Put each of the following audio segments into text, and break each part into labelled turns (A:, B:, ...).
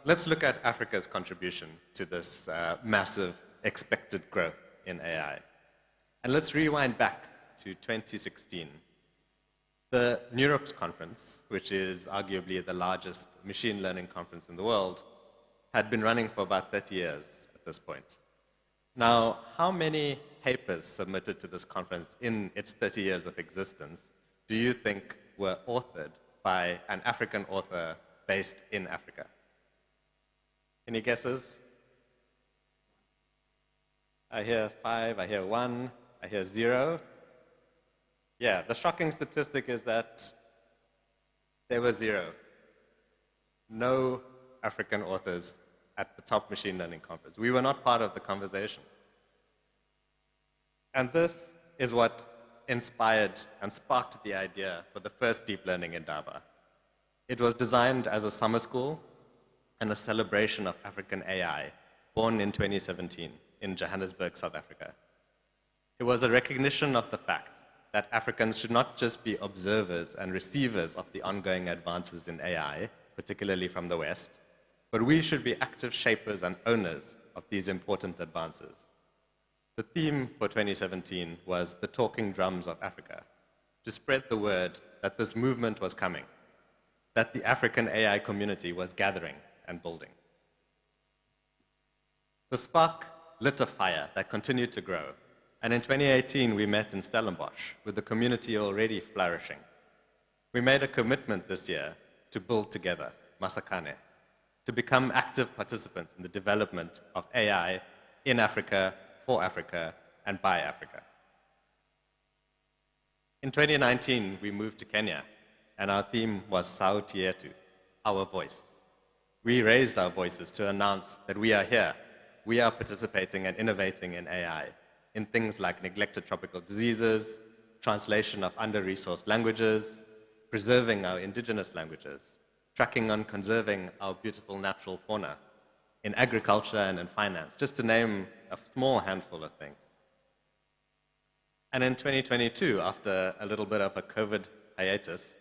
A: let's look at Africa's contribution to this massive expected growth in AI. And let's rewind back to 2016. The NeurIPS conference, which is arguably the largest machine learning conference in the world, had been running for about 30 years at this point. Now, how many papers submitted to this conference in its 30 years of existence do you think were authored by an African author based in Africa? Any guesses? I hear 5, I hear 1, I hear 0. Yeah, the shocking statistic is that there were 0. No African authors at the top machine learning conference. We were not part of the conversation. And this is what inspired and sparked the idea for the first deep learning Indaba. It was designed as a summer school and a celebration of African AI, born in 2017 in Johannesburg, South Africa. It was a recognition of the fact that Africans should not just be observers and receivers of the ongoing advances in AI, particularly from the West, but we should be active shapers and owners of these important advances. The theme for 2017 was the talking drums of Africa, to spread the word that this movement was coming, that the African AI community was gathering and building. The spark lit a fire that continued to grow, and in 2018 we met in Stellenbosch with the community already flourishing. We made a commitment this year to build together, Masakane, to become active participants in the development of AI in Africa, for Africa, and by Africa. In 2019, we moved to Kenya, and our theme was Sauti Yetu, our voice. We raised our voices to announce that we are here. We are participating and innovating in AI, in things like neglected tropical diseases, translation of under-resourced languages, preserving our indigenous languages, tracking on conserving our beautiful natural fauna, in agriculture and in finance, just to name a small handful of things. And in 2022, after a little bit of a COVID hiatus,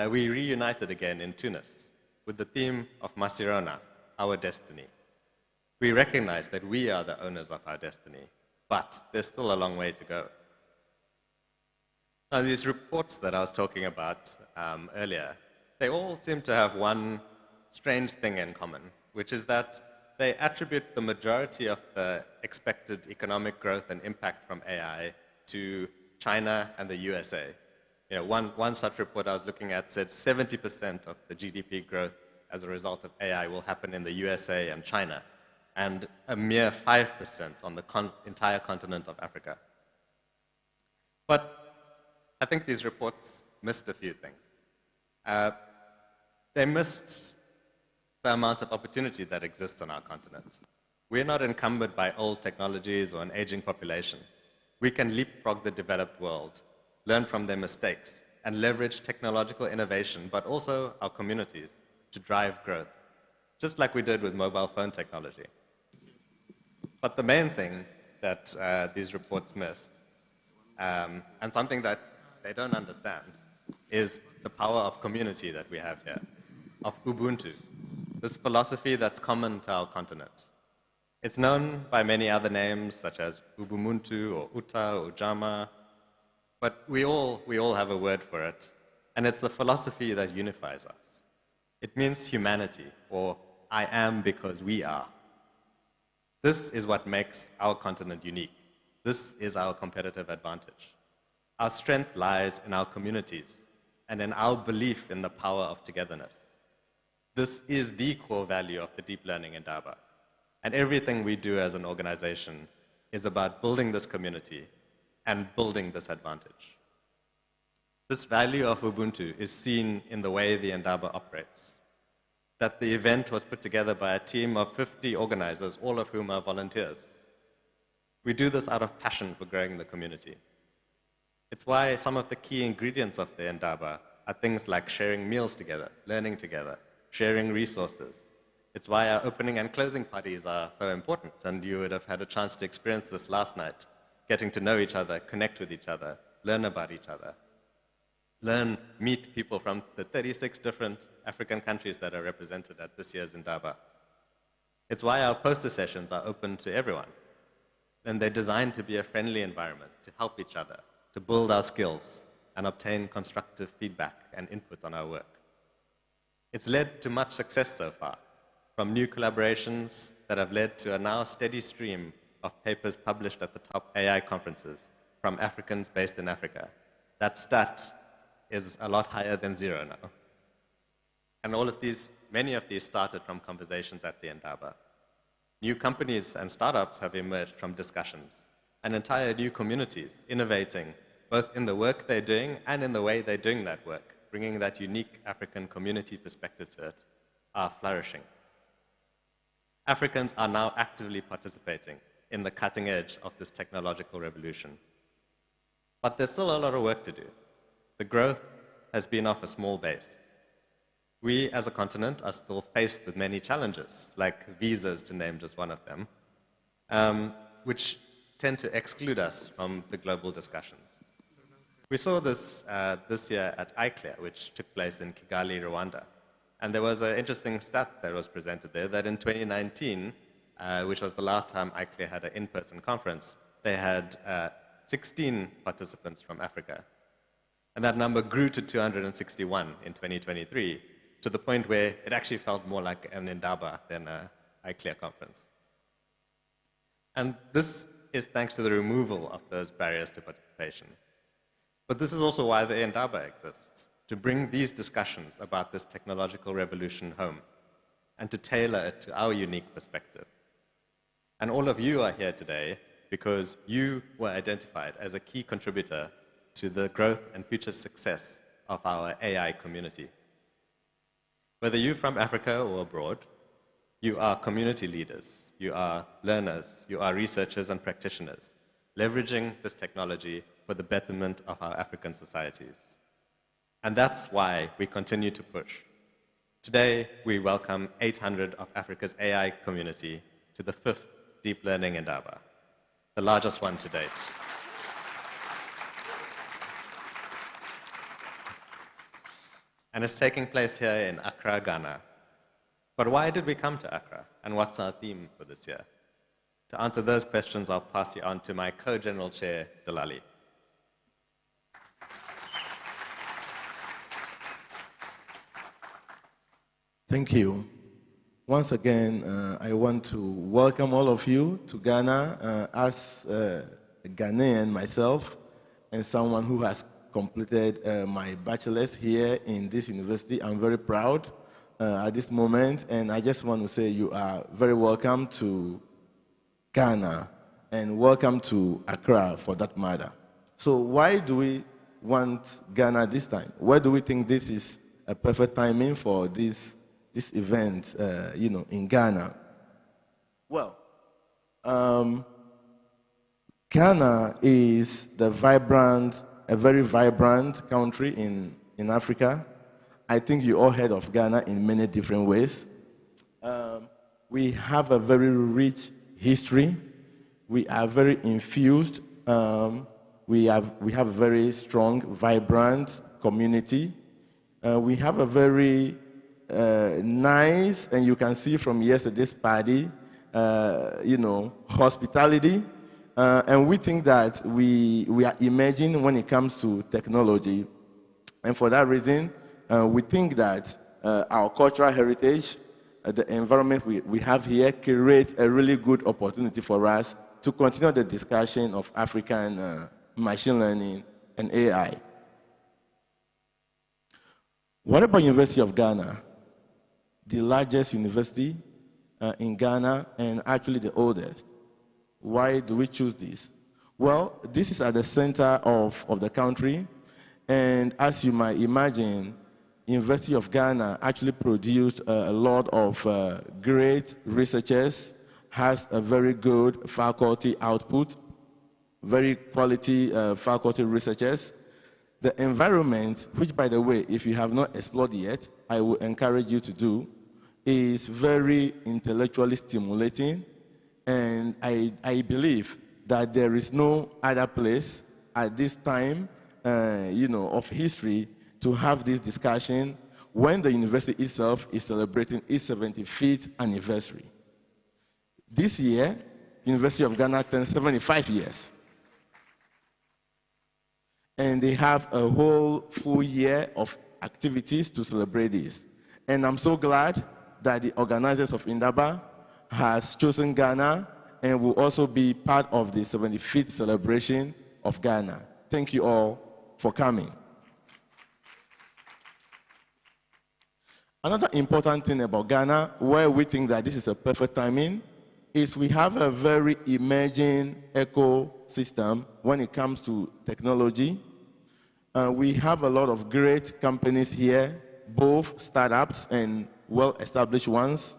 A: we reunited again in Tunis with the theme of Masirona, our destiny. We recognize that we are the owners of our destiny, but there's still a long way to go. Now, these reports that I was talking about earlier, they all seem to have one strange thing in common, which is that they attribute the majority of the expected economic growth and impact from AI to China and the USA. You know, one such report I was looking at said 70% of the GDP growth as a result of AI will happen in the USA and China, and a mere 5% on the entire continent of Africa. But I think these reports missed a few things. They missed the amount of opportunity that exists on our continent. We're not encumbered by old technologies or an aging population. We can leapfrog the developed world, learn from their mistakes, and leverage technological innovation, but also our communities, to drive growth, just like we did with mobile phone technology. But the main thing that these reports missed, and something that they don't understand, is the power of community that we have here, of Ubuntu, this philosophy that's common to our continent. It's known by many other names, such as Ubuntu or Uta or Jama, but we all have a word for it, and it's the philosophy that unifies us. It means humanity, or I am because we are. This is what makes our continent unique. This is our competitive advantage. Our strength lies in our communities and in our belief in the power of togetherness. This is the core value of the deep learning Indaba. And everything we do as an organization is about building this community and building this advantage. This value of Ubuntu is seen in the way the Indaba operates. That the event was put together by a team of 50 organizers, all of whom are volunteers. We do this out of passion for growing the community. It's why some of the key ingredients of the Indaba are things like sharing meals together, learning together, sharing resources. It's why our opening and closing parties are so important, and you would have had a chance to experience this last night, getting to know each other, connect with each other, learn about each other. Meet people from the 36 different African countries that are represented at this year's Indaba. It's why our poster sessions are open to everyone. And they're designed to be a friendly environment, to help each other, to build our skills, and obtain constructive feedback and input on our work. It's led to much success so far, from new collaborations that have led to a now steady stream of papers published at the top AI conferences from Africans based in Africa. That stat is a lot higher than 0 now. And many of these started from conversations at the Indaba. New companies and startups have emerged from discussions, and entire new communities innovating both in the work they're doing and in the way they're doing that work, bringing that unique African community perspective to it, are flourishing. Africans are now actively participating in the cutting edge of this technological revolution. But there's still a lot of work to do. The growth has been off a small base. We as a continent are still faced with many challenges, like visas, to name just one of them, which tend to exclude us from the global discussions. We saw this this year at ICLEAR, which took place in Kigali, Rwanda. And there was an interesting stat that was presented there that in 2019, which was the last time ICLEAR had an in-person conference, they had 16 participants from Africa. And that number grew to 261 in 2023, to the point where it actually felt more like an Indaba than an ICLEAR conference. And this is thanks to the removal of those barriers to participation. But this is also why the Indaba exists, to bring these discussions about this technological revolution home and to tailor it to our unique perspective. And all of you are here today because you were identified as a key contributor to the growth and future success of our AI community. Whether you're from Africa or abroad, you are community leaders, you are learners, you are researchers and practitioners, leveraging this technology for the betterment of our African societies. And that's why we continue to push. Today, we welcome 800 of Africa's AI community to the 5th Deep Learning Indaba, the largest one to date. And it's taking place here in Accra, Ghana. But why did we come to Accra, and what's our theme for this year? To answer those questions, I'll pass you on to my co-general chair, Delali.
B: Thank you. Once again, I want to welcome all of you to Ghana as a Ghanaian myself and someone who has completed my bachelor's here in this university. I'm very proud at this moment, and I just want to say you are very welcome to Ghana and welcome to Accra for that matter. So why do we want Ghana this time? Why do we think this is a perfect timing for this event, in Ghana? Well, Ghana is a very vibrant country in Africa. I think you all heard of Ghana in many different ways. We have a very rich history. We are very infused. We have a very strong, vibrant community. We have a very nice, and you can see from yesterday's party, hospitality. And we think that we are emerging when it comes to technology. And for that reason, we think that our cultural heritage, the environment we have here, creates a really good opportunity for us to continue the discussion of African machine learning and AI. What about University of Ghana? The largest university in Ghana and actually the oldest. Why do we choose this? Well, this is at the center of the country, and as you might imagine, University of Ghana actually produced a lot of great researchers, has a very good faculty output, very quality faculty researchers. The environment, which by the way, if you have not explored yet, I will encourage you to do, is very intellectually stimulating. And I believe that there is no other place at this time, of history to have this discussion when the university itself is celebrating its 75th anniversary. This year, University of Ghana turns 75 years. And they have a whole full year of activities to celebrate this. And I'm so glad that the organizers of Indaba has chosen Ghana and will also be part of the 75th celebration of Ghana. Thank you all for coming. Another important thing about Ghana, where we think that this is a perfect timing, is we have a very emerging ecosystem when it comes to technology. We have a lot of great companies here, both startups and well-established ones.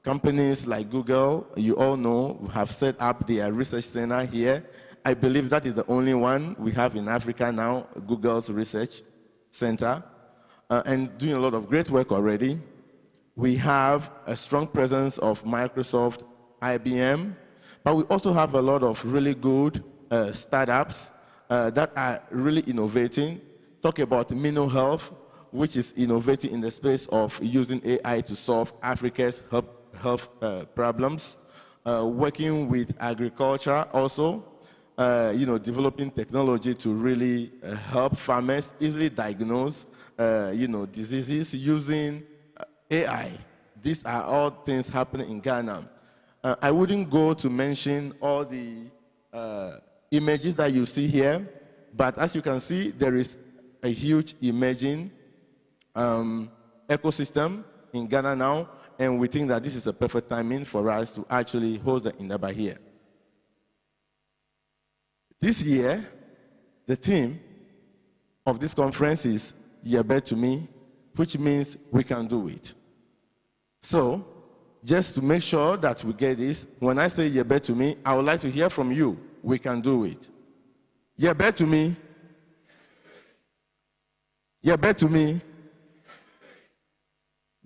B: Companies like Google, you all know, have set up their research center here. I believe that is the only one we have in Africa now, Google's research center, and doing a lot of great work already. We have a strong presence of Microsoft, IBM, but we also have a lot of really good startups that are really innovating. Talk about Mino Health, which is innovating in the space of using AI to solve Africa's health problems. Working with agriculture also, developing technology to really help farmers easily diagnose, diseases using AI. These are all things happening in Ghana. I wouldn't go to mention all the images that you see here, but as you can see, there is a huge emerging ecosystem in Ghana now, and we think that this is a perfect timing for us to actually host the Indaba here. This year, the theme of this conference is Yebe to me, which means we can do it. So, just to make sure that we get this, when I say Yebe to me, I would like to hear from you. We can do it. Yebe to me. Yebe to me.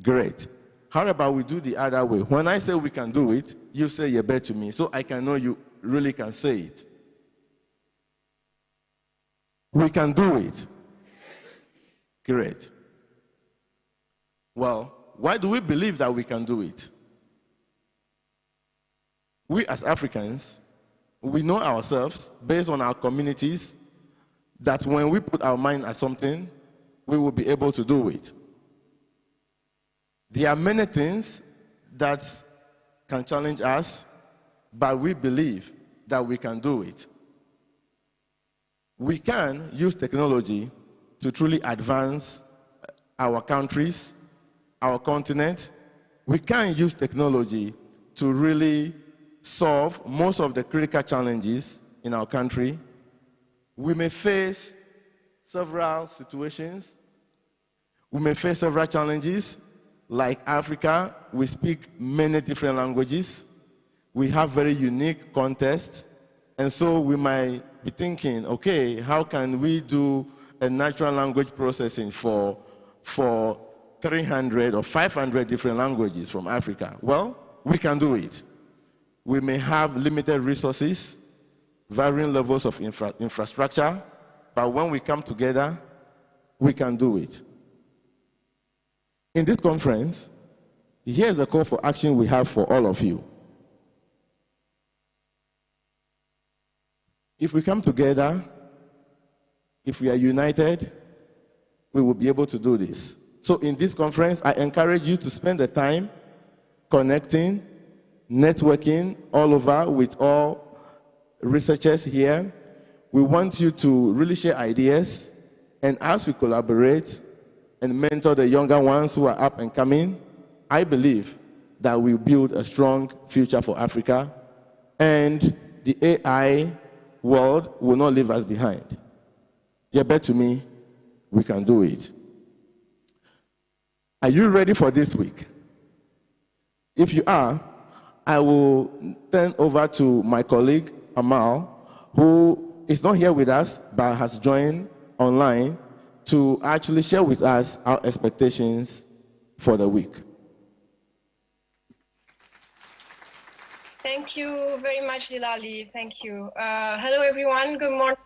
B: Great. How about we do the other way? When I say we can do it, you say Yebe to me, so I can know you really can say it. We can do it. Great. Well, why do we believe that we can do it? We as Africans, we know ourselves, based on our communities, that when we put our mind at something, we will be able to do it. There are many things that can challenge us, but we believe that we can do it. We can use technology to truly advance our countries, our continent. We can use technology to really solve most of the critical challenges in our country. We may face several situations. We may face several challenges. Like Africa, we speak many different languages. We have very unique contexts. And so we might be thinking, okay, how can we do a natural language processing for 300 or 500 different languages from Africa? Well, we can do it. We may have limited resources, varying levels of infrastructure, but when we come together, we can do it. In this conference, here's the call for action we have for all of you. If we come together, if we are united, we will be able to do this. So in this conference, I encourage you to spend the time connecting, networking all over with all researchers here. We want you to really share ideas, and as we collaborate and mentor the younger ones who are up and coming, I believe that we'll build a strong future for Africa, and the AI world will not leave us behind. Yeah, bet to me, we can do it. Are you ready for this week? If you are, I will turn over to my colleague, Amal, who is not here with us, but has joined online to actually share with us our expectations for the week.
C: Thank you very much, Dilali. Thank you. Hello, everyone. Good morning.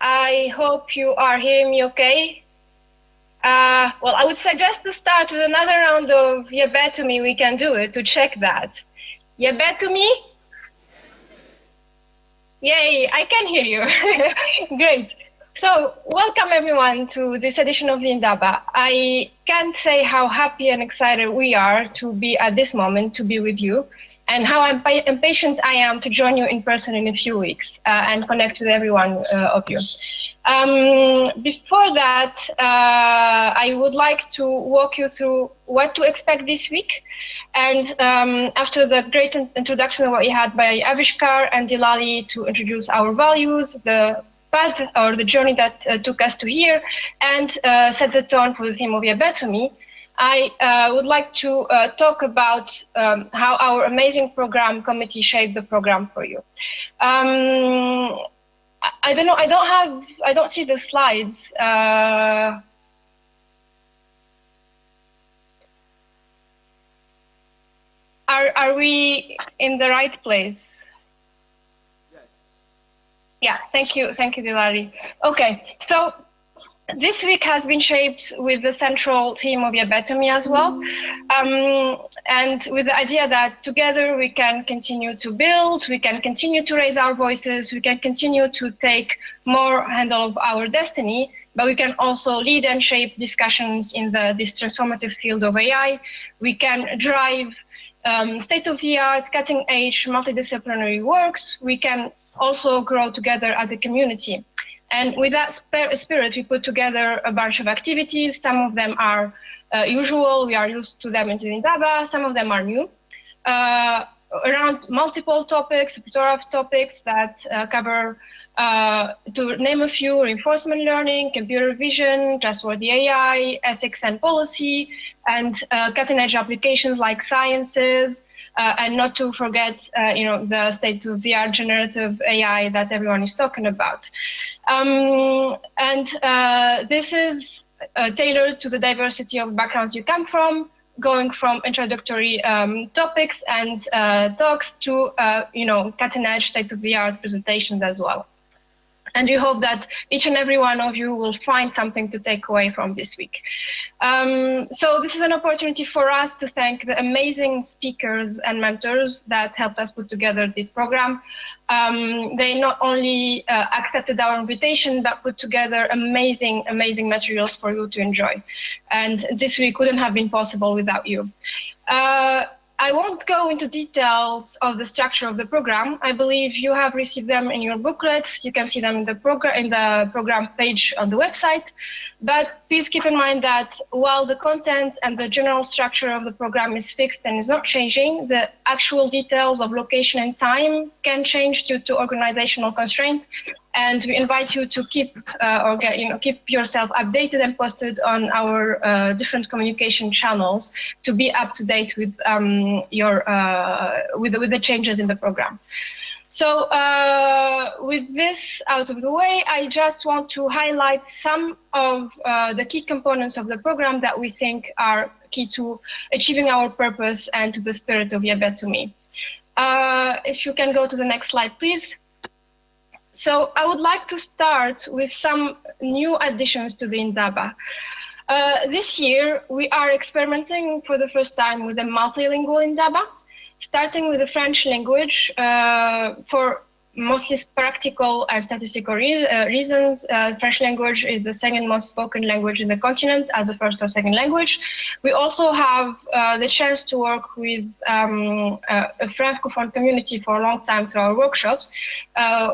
C: I hope you are hearing me okay. Well, I would suggest to start with another round of "Yeah, bet to me we can do it" to check that. Yebe to me? Yay, I can hear you. Great. So, welcome everyone to this edition of the Indaba. I can't say how happy and excited we are to be at this moment, to be with you, and how impatient I am to join you in person in a few weeks and connect with everyone of you. Before that, I would like to walk you through what to expect this week. And after the great introduction of what we had by Avishkar and Dilali to introduce our values, the path or the journey that took us to here, and set the tone for the theme of Yebe to me, I would like to talk about how our amazing program committee shaped the program for you. I don't know. I don't see the slides. Are we in the right place? Yes. Yeah. Thank you, Dilali. Okay. So this week has been shaped with the central theme of Yebe to me as well, and with the idea that together we can continue to build, we can continue to raise our voices, we can continue to take more handle of our destiny, but we can also lead and shape discussions in this transformative field of AI. We can drive state-of-the-art, cutting-edge, multidisciplinary works. We can also grow together as a community. And with that spirit, we put together a bunch of activities. Some of them are usual, we are used to them in Indaba. Some of them are new, around multiple topics, a plethora of topics that cover, to name a few, reinforcement learning, computer vision, trustworthy AI, ethics and policy, and cutting-edge applications like sciences, and not to forget, the state-of-the-art generative AI that everyone is talking about. This is tailored to the diversity of backgrounds you come from, going from introductory topics and talks to, cutting-edge state-of-the-art presentations as well. And we hope that each and every one of you will find something to take away from this week. So this is an opportunity for us to thank the amazing speakers and mentors that helped us put together this program. They not only accepted our invitation, but put together amazing, amazing materials for you to enjoy. And this week couldn't have been possible without you. I won't go into details of the structure of the program. I believe you have received them in your booklets. You can see them in the program page on the website. But please keep in mind that while the content and the general structure of the program is fixed and is not changing, the actual details of location and time can change due to organizational constraints. And we invite you to keep yourself updated and posted on our different communication channels to be up to date with with the changes in the program. So with this out of the way, I just want to highlight some of the key components of the program that we think are key to achieving our purpose and to the spirit of Yebe to me. If you can go to the next slide, please. So I would like to start with some new additions to the Indaba. This year, we are experimenting for the first time with a multilingual Indaba, starting with the French language for mostly practical and statistical reasons. French language is the second most spoken language in the continent as a first or second language. We also have the chance to work with a Francophone community for a long time through our workshops,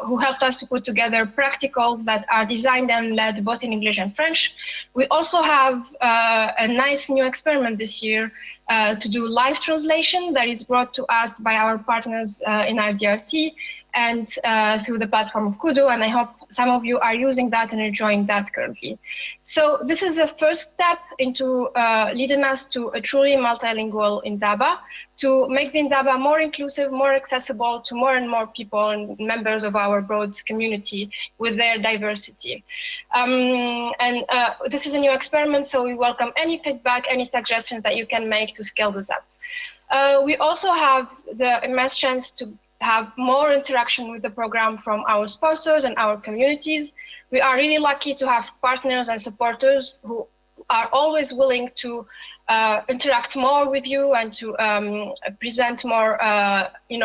C: who helped us to put together practicals that are designed and led both in English and French. We also have a nice new experiment this year to do live translation that is brought to us by our partners in IDRC and through the platform of Kudu, and I hope some of you are using that and enjoying that currently. So this is the first step into leading us to a truly multilingual Indaba, to make the Indaba more inclusive, more accessible to more and more people and members of our broad community with their diversity. This is a new experiment, so we welcome any feedback, any suggestions that you can make to scale this up. We also have the immense chance to have more interaction with the program from our sponsors and our communities. We are really lucky to have partners and supporters who are always willing to interact more with you and to present more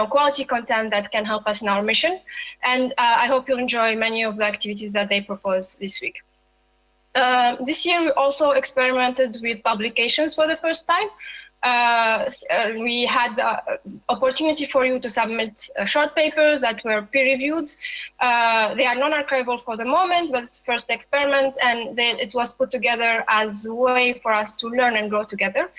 C: quality content that can help us in our mission. And I hope you'll enjoy many of the activities that they propose this week. This year we also experimented with publications for the first time. We had the opportunity for you to submit short papers that were peer-reviewed. They are non-archival for the moment, but it's first experiment, and it was put together as a way for us to learn and grow together.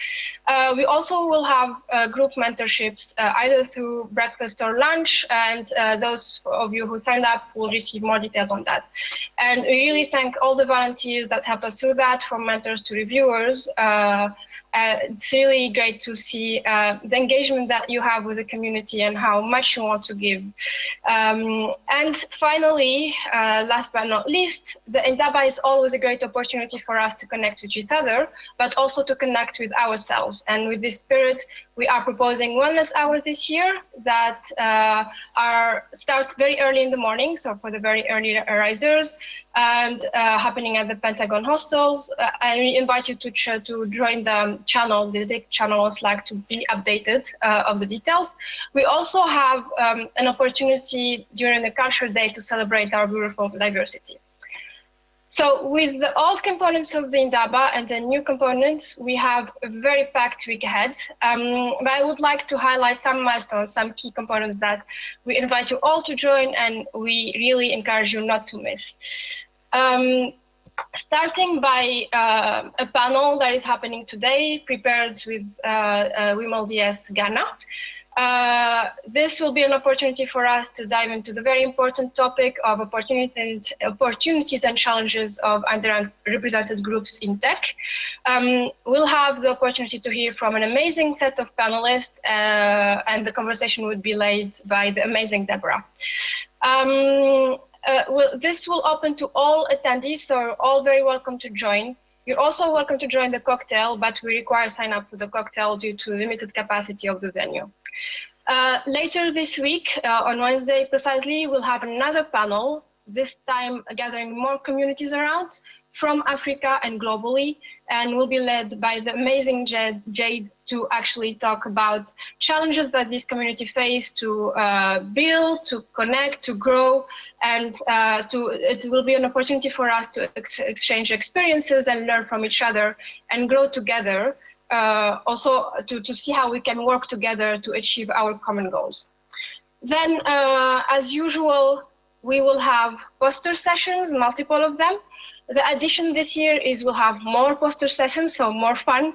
C: We also will have group mentorships, either through breakfast or lunch, and those of you who signed up will receive more details on that. And we really thank all the volunteers that helped us through that, from mentors to reviewers. It's really great to see the engagement that you have with the community and how much you want to give. And finally, last but not least, the Indaba is always a great opportunity for us to connect with each other, but also to connect with ourselves. And with this spirit, we are proposing wellness hours this year that start very early in the morning, so for the very early risers, and happening at the Pentagon hostels. And we invite you to join the channel, the DIC channel on Slack, to be updated of the details. We also have an opportunity during the Culture Day to celebrate our beautiful diversity. So with the old components of the Indaba and the new components, we have a very packed week ahead. But I would like to highlight some milestones, some key components that we invite you all to join, and we really encourage you not to miss. Starting by a panel that is happening today, prepared with Wimal DS Ghana. This will be an opportunity for us to dive into the very important topic of opportunities and challenges of underrepresented groups in tech. We'll have the opportunity to hear from an amazing set of panelists, and the conversation would be led by the amazing Deborah. This will open to all attendees, so you're all very welcome to join. You're also welcome to join the cocktail, but we require sign up for the cocktail due to limited capacity of the venue. Later this week, on Wednesday precisely, we'll have another panel, this time gathering more communities around from Africa and globally, and will be led by the amazing Jade to actually talk about challenges that this community face to build, to connect, to grow, and it will be an opportunity for us to exchange experiences and learn from each other and grow together, also to see how we can work together to achieve our common goals. Then, as usual, we will have poster sessions, multiple of them. The addition this year is we'll have more poster sessions, so more fun.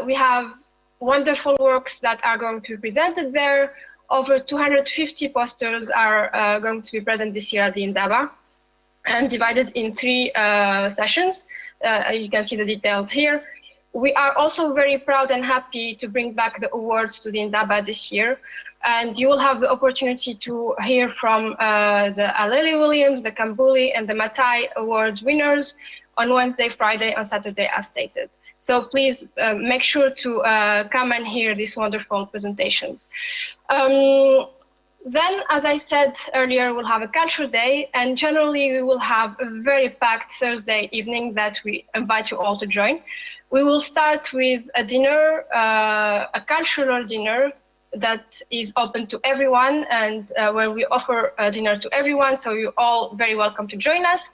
C: We have wonderful works that are going to be presented there. Over 250 posters are going to be present this year at the Indaba, and divided in 3 sessions. You can see the details here. We are also very proud and happy to bring back the awards to the Indaba this year. And you will have the opportunity to hear from the Aleli Williams, the Kambuli, and the Matai Award winners on Wednesday, Friday, and Saturday, as stated. So please make sure to come and hear these wonderful presentations. Then, as I said earlier, we'll have a Culture Day, and generally we will have a very packed Thursday evening that we invite you all to join. We will start with a dinner, a cultural dinner, that is open to everyone, and where we offer a dinner to everyone, so you're all very welcome to join us.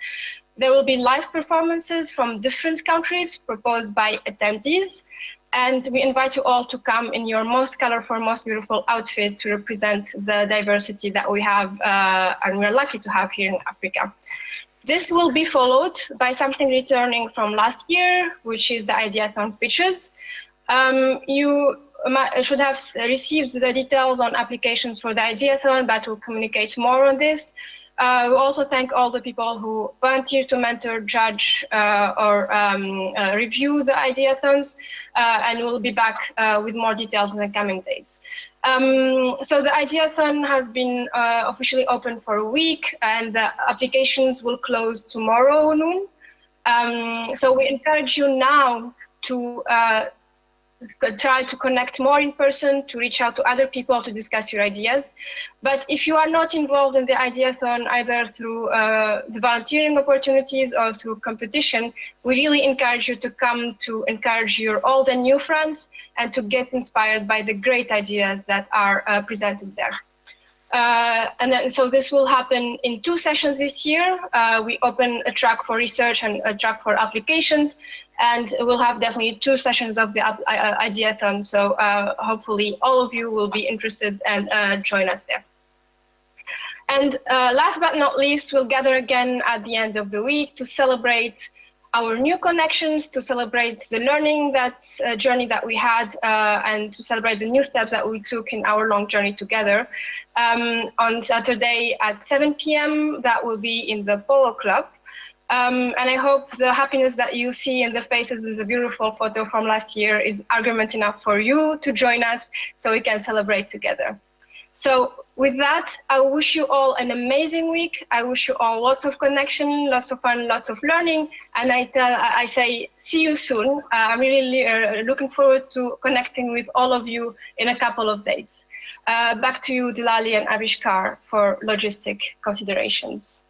C: There will be live performances from different countries proposed by attendees, and we invite you all to come in your most colorful, most beautiful outfit to represent the diversity that we have and we're lucky to have here in Africa. This will be followed by something returning from last year, which is the Ideathon pitches. You should have received the details on applications for the Ideathon, but we'll communicate more on this. We also thank all the people who volunteer to mentor, judge, or review the Ideathons, and we'll be back with more details in the coming days. So the Ideathon has been officially open for a week, and the applications will close tomorrow noon. So we encourage you now to try to connect more in person, to reach out to other people to discuss your ideas. But if you are not involved in the Ideathon, either through the volunteering opportunities or through competition, we really encourage you to come to encourage your old and new friends and to get inspired by the great ideas that are presented there. So this will happen in 2 sessions this year. We open a track for research and a track for applications, and we'll have definitely 2 sessions of the Ideathon. So hopefully all of you will be interested and join us there. And last but not least, we'll gather again at the end of the week to celebrate our new connections, to celebrate the learning journey that we had, and to celebrate the new steps that we took in our long journey together. On Saturday at 7 p.m., that will be in the Polo Club. And I hope the happiness that you see in the faces in the beautiful photo from last year is argument enough for you to join us so we can celebrate together. So with that, I wish you all an amazing week. I wish you all lots of connection, lots of fun, lots of learning. And I say, see you soon. I'm really looking forward to connecting with all of you in a couple of days. Back to you, Dilali and Avishkar, for logistic considerations.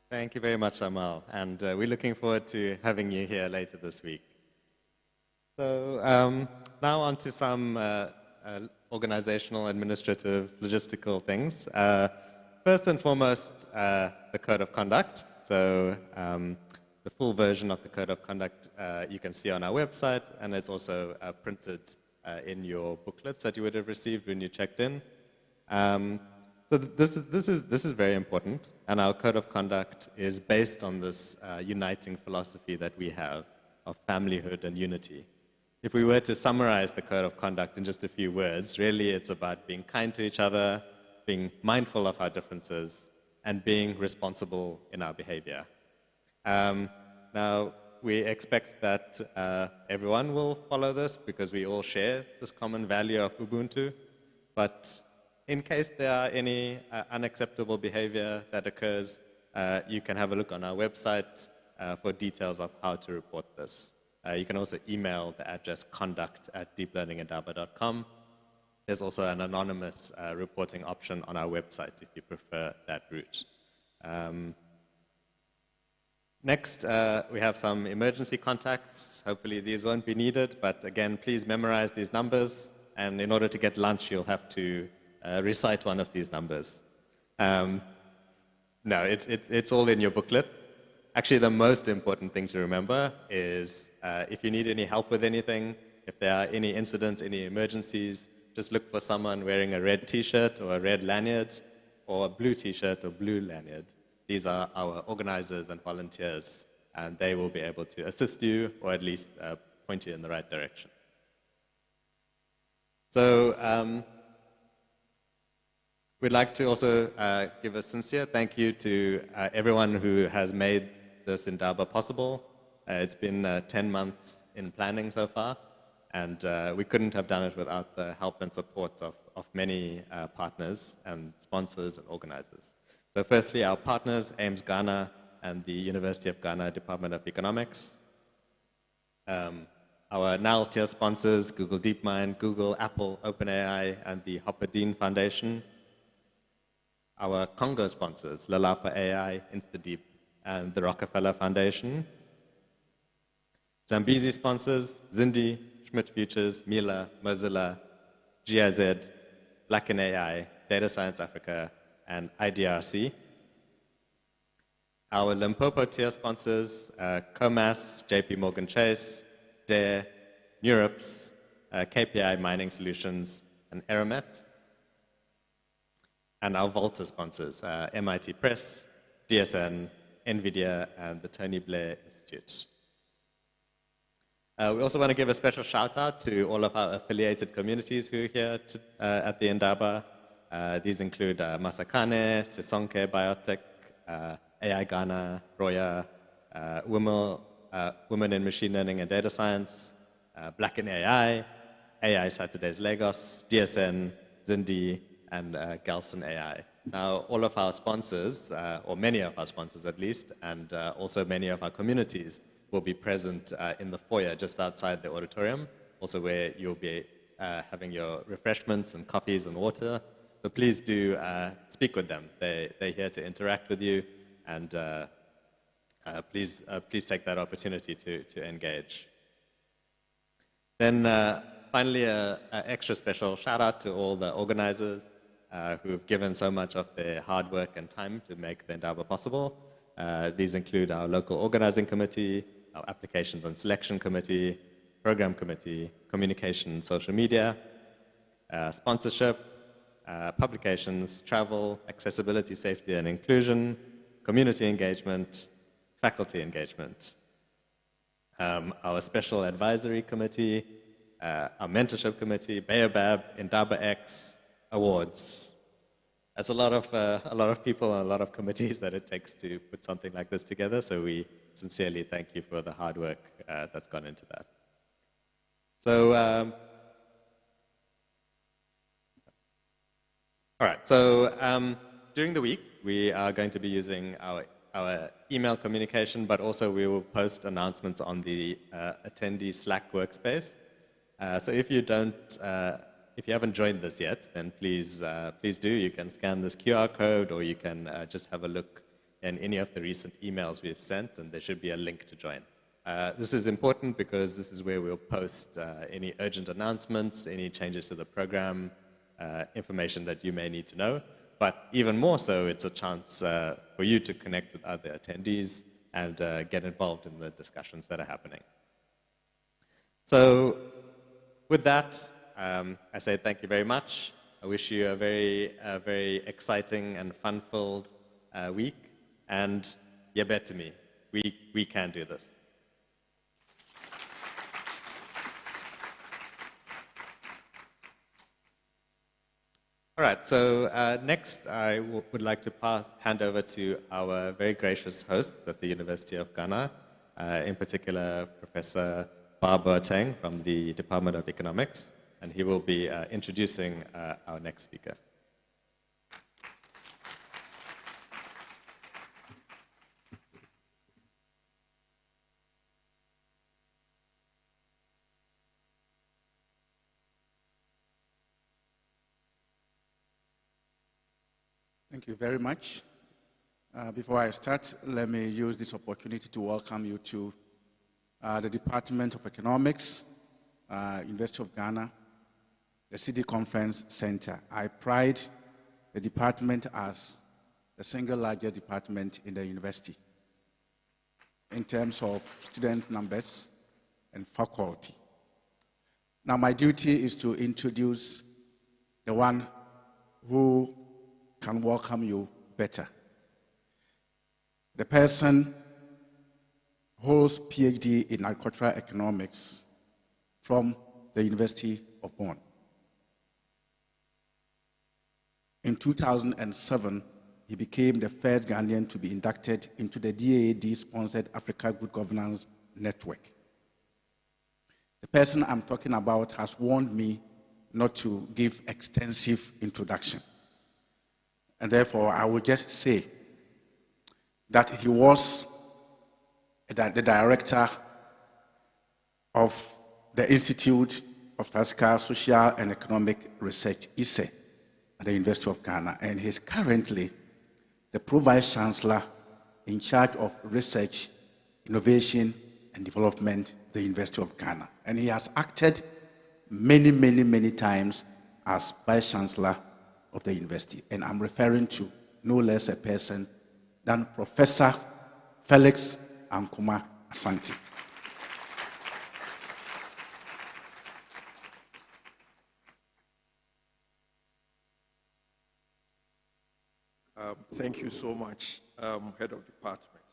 A: Thank you very much, Amal. And we're looking forward to having you here later this week. So now on to some organizational, administrative, logistical things. First and foremost, the code of conduct. So the full version of the code of conduct you can see on our website, and it's also printed in your booklets that you would have received when you checked in. So this is very important, and our code of conduct is based on this uniting philosophy that we have of familyhood and unity. If we were to summarize the code of conduct in just a few words, really it's about being kind to each other, being mindful of our differences, and being responsible in our behavior. Now, we expect that everyone will follow this because we all share this common value of Ubuntu, but in case there are any unacceptable behavior that occurs, you can have a look on our website for details of how to report this. You can also email the address conduct@deeplearningindaba.com. There's also an anonymous reporting option on our website if you prefer that route. Next, we have some emergency contacts. Hopefully these won't be needed, but again, please memorize these numbers, and in order to get lunch, you'll have to recite one of these numbers. No, it's all in your booklet. Actually, the most important thing to remember is if you need any help with anything, if there are any incidents, any emergencies, just look for someone wearing a red t-shirt or a red lanyard, or a blue t-shirt or blue lanyard. These are our organizers and volunteers, and they will be able to assist you, or at least point you in the right direction. So we'd like to also give a sincere thank you to everyone who has made this Indaba possible. It's been 10 months in planning so far, and we couldn't have done it without the help and support of many partners and sponsors and organizers. So firstly, our partners, AIMS Ghana and the University of Ghana Department of Economics. Our NAL tier sponsors, Google DeepMind, Google, Apple, OpenAI, and the Hopper Dean Foundation. Our Congo sponsors, Lalapa AI, InstaDeep, and the Rockefeller Foundation. Zambezi sponsors, Zindi, Schmidt Futures, Mila, Mozilla, GIZ, Black in AI, Data Science Africa, and IDRC. Our Limpopo tier sponsors, Comas, JP Morgan Chase, DARE, Neurops, KPI Mining Solutions, and Aramet. And our Volta sponsors, MIT Press, DSN, NVIDIA, and the Tony Blair Institute. We also want to give a special shout out to all of our affiliated communities who are here at the Indaba. These include Masakane, Sesonke Biotech, AI Ghana, Roya, Women in Machine Learning and Data Science, Black in AI, AI Saturdays Lagos, DSN, Zindi, and Galson AI. Now, all of our sponsors, or many of our sponsors at least, and also many of our communities will be present in the foyer just outside the auditorium, also where you'll be having your refreshments and coffees and water. So please do speak with them. They're here to interact with you, and please take that opportunity to engage. Then finally, an extra special shout out to all the organizers who have given so much of their hard work and time to make the Indaba possible. These include our local organizing committee, our applications and selection committee, program committee, communication and social media, sponsorship, publications, travel, accessibility, safety and inclusion, community engagement, faculty engagement, our special advisory committee, our mentorship committee, Baobab, Indaba X, awards. That's a lot of people and a lot of committees that it takes to put something like this together, so we sincerely thank you for the hard work that's gone into that. So, all right, so during the week, we are going to be using our email communication, but also we will post announcements on the attendee Slack workspace. So if you haven't joined this yet, then please do. You can scan this QR code, or you can just have a look in any of the recent emails we've sent, and there should be a link to join. This is important because this is where we'll post any urgent announcements, any changes to the program, information that you may need to know. But even more so, it's a chance for you to connect with other attendees and get involved in the discussions that are happening. So with that, I say thank you very much. I wish you a very exciting and fun-filled week. And you bet to me, we can do this. All right, so next I would like to hand over to our very gracious hosts at the University of Ghana, in particular Professor Barbara Tang from the Department of Economics, and he will be introducing our next speaker.
D: Thank you very much. Before I start, let me use this opportunity to welcome you to the Department of Economics, University of Ghana, the City Conference Center. I pride the department as the single largest department in the university in terms of student numbers and faculty. Now, my duty is to introduce the one who can welcome you better. The person holds PhD in agricultural economics from the University of Bonn. In 2007, he became the first Ghanaian to be inducted into the DAAD-sponsored Africa Good Governance Network. The person I'm talking about has warned me not to give extensive introduction. And therefore, I will just say that he was the director of the Institute of Statistical, Social, and Economic Research, ISE, at the University of Ghana, and he's currently the Pro-Vice Chancellor in charge of Research, Innovation, and Development at the University of Ghana. And he has acted many times as Vice Chancellor of the university, and I'm referring to no less a person than Professor Felix Ankuma Asante.
E: Thank you so much, Head of Department.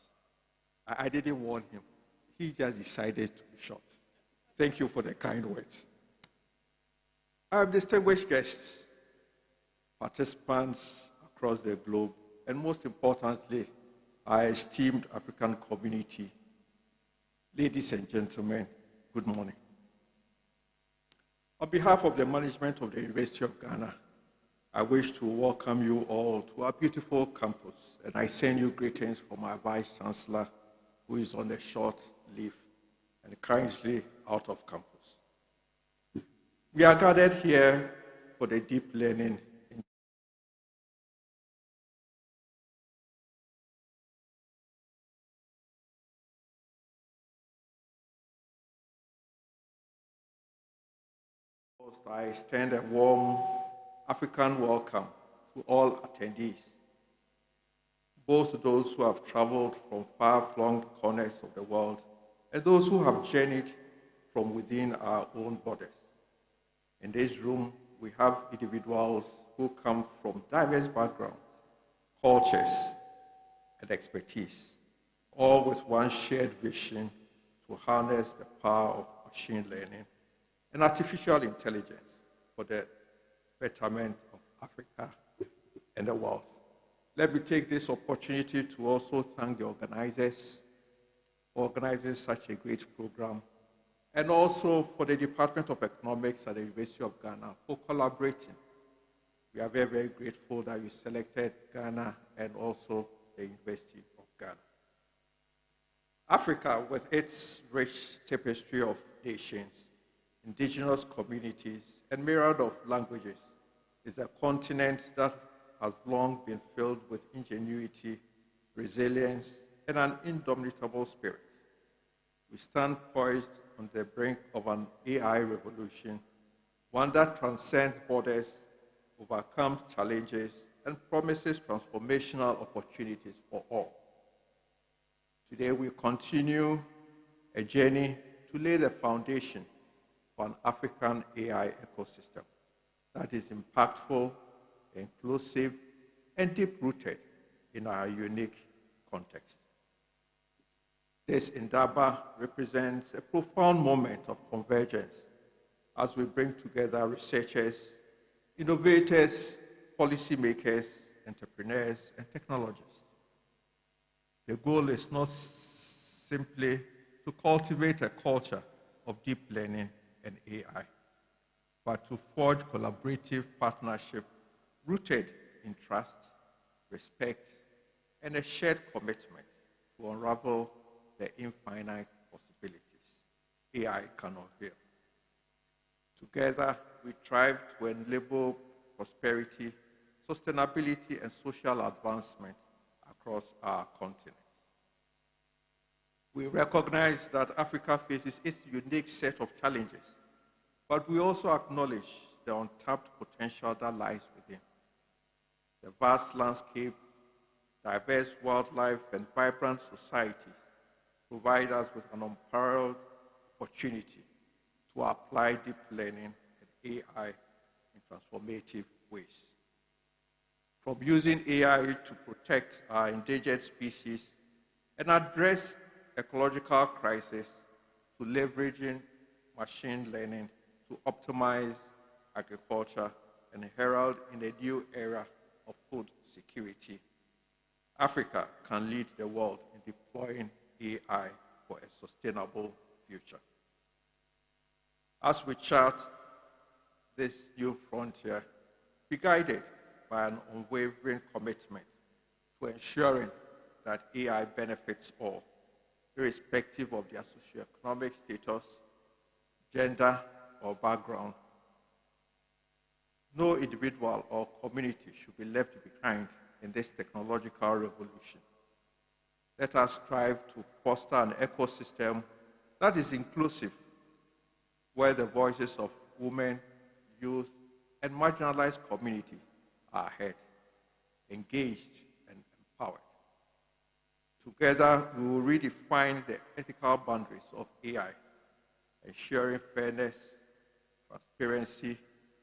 E: I didn't warn him. He just decided to be short. Thank you for the kind words. Distinguished guests, participants across the globe, and most importantly, our esteemed African community, ladies and gentlemen, good morning. On behalf of the management of the University of Ghana, I wish to welcome you all to our beautiful campus, and I send you greetings from our Vice Chancellor, who is on a short leave and currently out of campus. We are gathered here for the deep learning I extend a warm African welcome to all attendees, both those who have traveled from far-flung corners of the world and those who have journeyed from within our own borders. In this room, we have individuals who come from diverse backgrounds, cultures, and expertise, all with one shared vision to harness the power of machine learning and artificial intelligence for the betterment of Africa and the world. Let me take this opportunity to also thank the organizers for organizing such a great program, and also for the Department of Economics at the University of Ghana for collaborating. We are very, very grateful that you selected Ghana and also the University of Ghana. Africa, with its rich tapestry of nations, indigenous communities, and myriad of languages, is a continent that has long been filled with ingenuity, resilience, and an indomitable spirit. We stand poised on the brink of an AI revolution, one that transcends borders, overcomes challenges, and promises transformational opportunities for all. Today, we continue a journey to lay the foundation for an African AI ecosystem that is impactful, inclusive, and deep-rooted in our unique context. This Indaba represents a profound moment of convergence as we bring together researchers, innovators, policymakers, entrepreneurs, and technologists. The goal is not simply to cultivate a culture of deep learning and AI, but to forge collaborative partnership rooted in trust, respect, and a shared commitment to unravel the infinite possibilities AI can unveil. Together, we strive to enable prosperity, sustainability, and social advancement across our continent. We recognize that Africa faces its unique set of challenges, but we also acknowledge the untapped potential that lies within. The vast landscape, diverse wildlife, and vibrant societies provide us with an unparalleled opportunity to apply deep learning and AI in transformative ways. From using AI to protect our endangered species and address ecological crisis, to leveraging machine learning to optimize agriculture and herald in a new era of food security, Africa can lead the world in deploying AI for a sustainable future. As we chart this new frontier, be guided by an unwavering commitment to ensuring that AI benefits all, irrespective of their socioeconomic status, gender, or background. No individual or community should be left behind in this technological revolution. Let us strive to foster an ecosystem that is inclusive, where the voices of women, youth, and marginalized communities are heard, engaged, and empowered. Together, we will redefine the ethical boundaries of AI, ensuring fairness, transparency,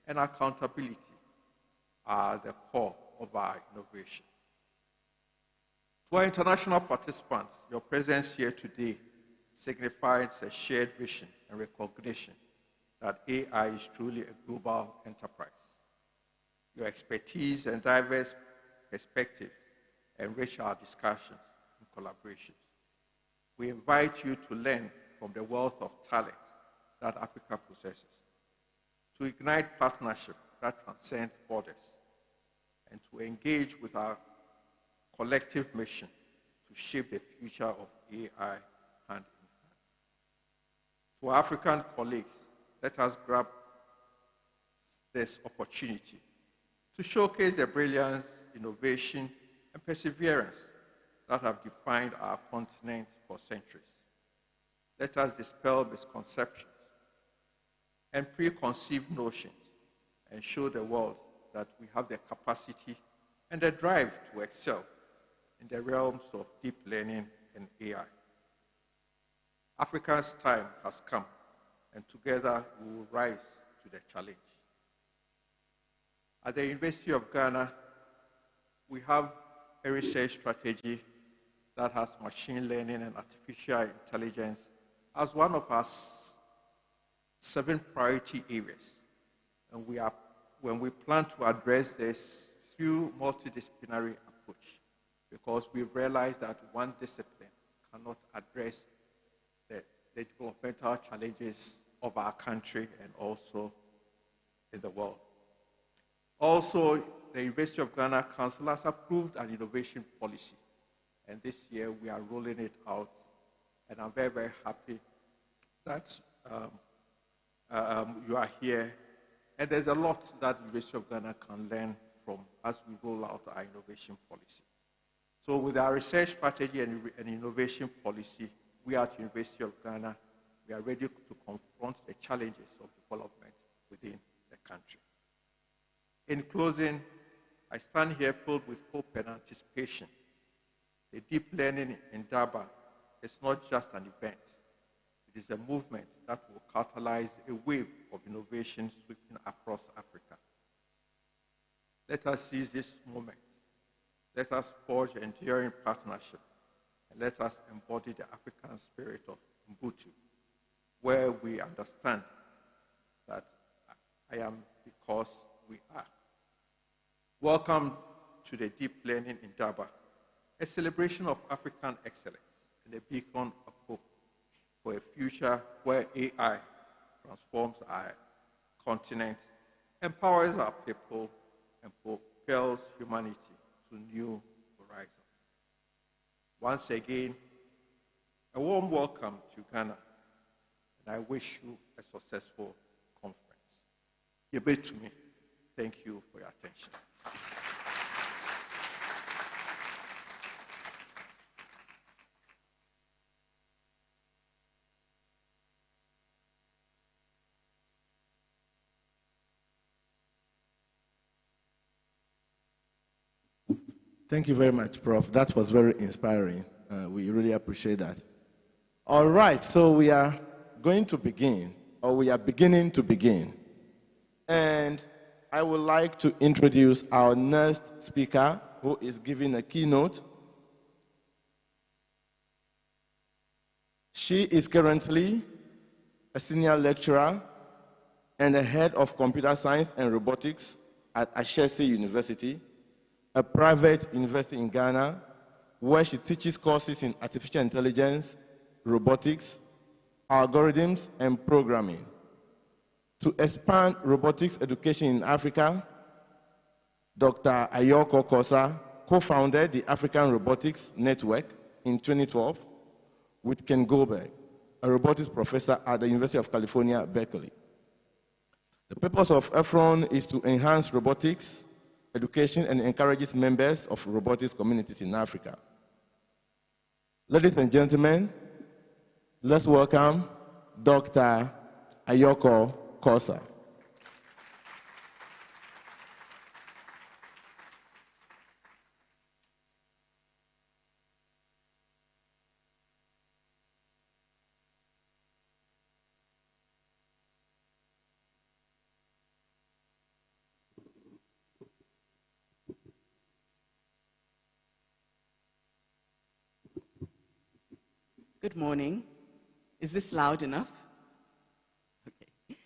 E: and accountability are the core of our innovation. To our international participants, your presence here today signifies a shared vision and recognition that AI is truly a global enterprise. Your expertise and diverse perspectives enrich our discussions and collaborations. We invite you to learn from the wealth of talent that Africa possesses, to ignite partnership that transcends borders, and to engage with our collective mission to shape the future of AI hand in hand. To our African colleagues, let us grab this opportunity to showcase the brilliance, innovation, and perseverance that have defined our continent for centuries. Let us dispel misconceptions and preconceived notions and show the world that we have the capacity and the drive to excel in the realms of deep learning and AI. Africa's time has come, and together we will rise to the challenge. At the University of Ghana, we have a research strategy that has machine learning and artificial intelligence as one of our 7 priority areas. And when we plan to address this through multidisciplinary approach, because we realize that one discipline cannot address the developmental challenges of our country and also in the world. Also, the University of Ghana Council has approved an innovation policy, and this year we are rolling it out, and I'm very, very happy that you are here, and there's a lot that the University of Ghana can learn from as we roll out our innovation policy. So with our research strategy and innovation policy, we at the University of Ghana, we are ready to confront the challenges of development within the country. In closing, I stand here filled with hope and anticipation. The deep learning in Indaba is not just an event. It is a movement that will catalyze a wave of innovation sweeping across Africa. Let us seize this moment. Let us forge enduring partnership, and let us embody the African spirit of Ubuntu, where we understand that I am because we are. Welcome to the Deep Learning Indaba, a celebration of African excellence and a beacon of hope for a future where AI transforms our continent, empowers our people, and propels humanity to new horizons. Once again, a warm welcome to Ghana, and I wish you a successful conference. Yebe to me. Thank you for your attention.
B: Thank you very much, Prof. That was very inspiring. We really appreciate that. All right, so we are going to begin, or we are beginning to begin. And I would like to introduce our next speaker, who is giving a keynote. She is currently a senior lecturer and the head of computer science and robotics at Ashesi University, a private university in Ghana, where she teaches courses in artificial intelligence, robotics, algorithms, and programming. To expand robotics education in Africa, Dr. Ayoko Kosa co-founded the African Robotics Network in 2012 with Ken Goldberg, a robotics professor at the University of California, Berkeley. The purpose of EFRON is to enhance robotics education and encourages members of robotics communities in Africa. Ladies and gentlemen, let's welcome Dr. Ayoko Kosa.
F: Good morning. Is this loud enough? Okay.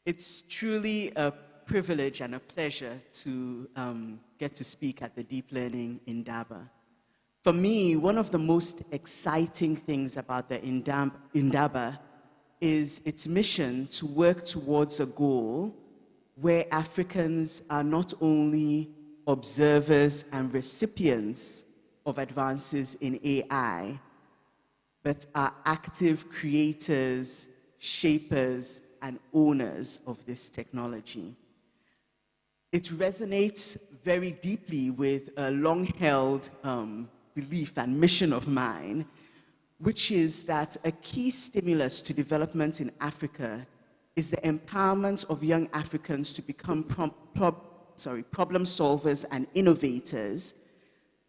F: It's truly a privilege and a pleasure to get to speak at the Deep Learning Indaba. For me, one of the most exciting things about the Indaba is its mission to work towards a goal where Africans are not only observers and recipients of advances in AI, but are active creators, shapers, and owners of this technology. It resonates very deeply with a long-held belief and mission of mine, which is that a key stimulus to development in Africa is the empowerment of young Africans to become problem solvers and innovators.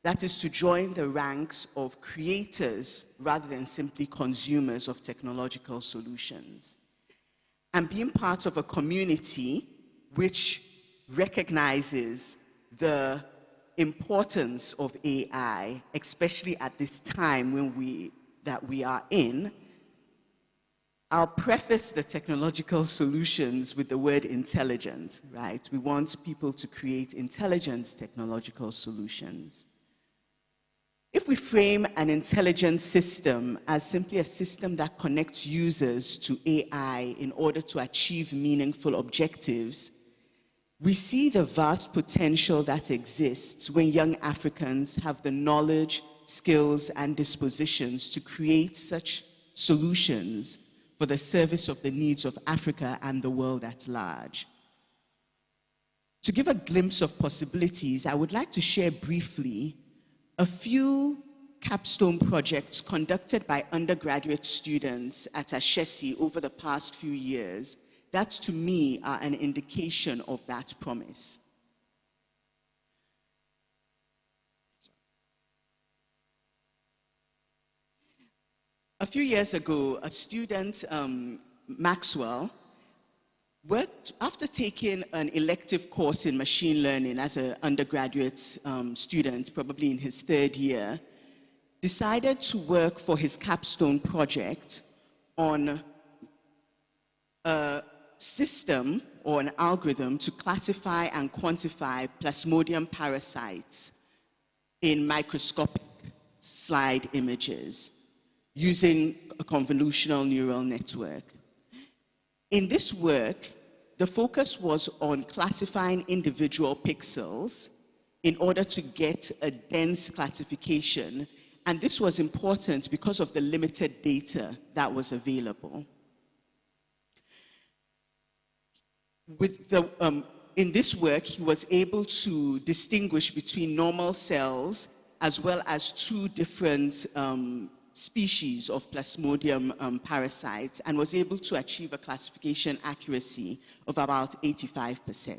F: That is, to join the ranks of creators rather than simply consumers of technological solutions. And being part of a community which recognizes the importance of AI, especially at this time that we are in, I'll preface the technological solutions with the word intelligent, right? We want people to create intelligent technological solutions. If we frame an intelligent system as simply a system that connects users to AI in order to achieve meaningful objectives, we see the vast potential that exists when young Africans have the knowledge, skills, and dispositions to create such solutions for the service of the needs of Africa and the world at large. To give a glimpse of possibilities, I would like to share briefly a few capstone projects conducted by undergraduate students at Ashesi over the past few years that, to me, are an indication of that promise. A few years ago, a student, Maxwell, after taking an elective course in machine learning as an undergraduate student, probably in his third year, decided to work for his capstone project on a system or an algorithm to classify and quantify Plasmodium parasites in microscopic slide images using a convolutional neural network. In this work, the focus was on classifying individual pixels in order to get a dense classification, and this was important because of the limited data that was available. In this work, he was able to distinguish between normal cells as well as two different species of Plasmodium parasites, and was able to achieve a classification accuracy of about 85%.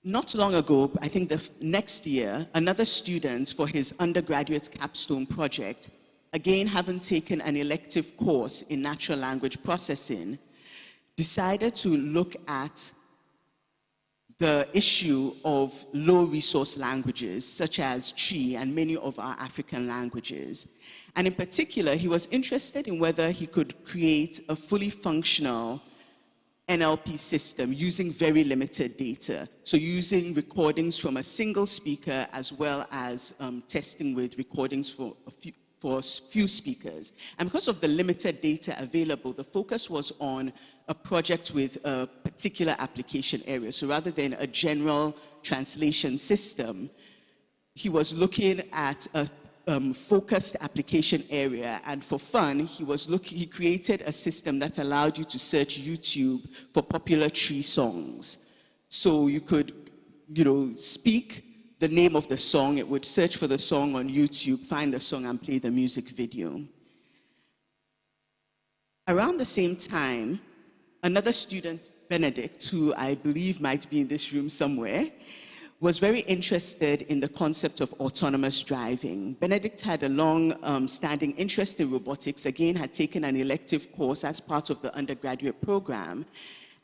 F: Not long ago, I think the next year, another student for his undergraduate capstone project, again having taken an elective course in natural language processing, decided to look at the issue of low resource languages, such as Twi and many of our African languages. And in particular, he was interested in whether he could create a fully functional NLP system using very limited data. So using recordings from a single speaker as well as testing with recordings for a few speakers. And because of the limited data available, the focus was on a project with a particular application area. So rather than a general translation system, he was looking at a focused application area, and for fun, he created a system that allowed you to search YouTube for popular Twi songs. So you could, speak the name of the song, it would search for the song on YouTube, find the song, and play the music video. Around the same time, another student, Benedict, who I believe might be in this room somewhere, was very interested in the concept of autonomous driving. Benedict had a long-standing interest in robotics, again had taken an elective course as part of the undergraduate program,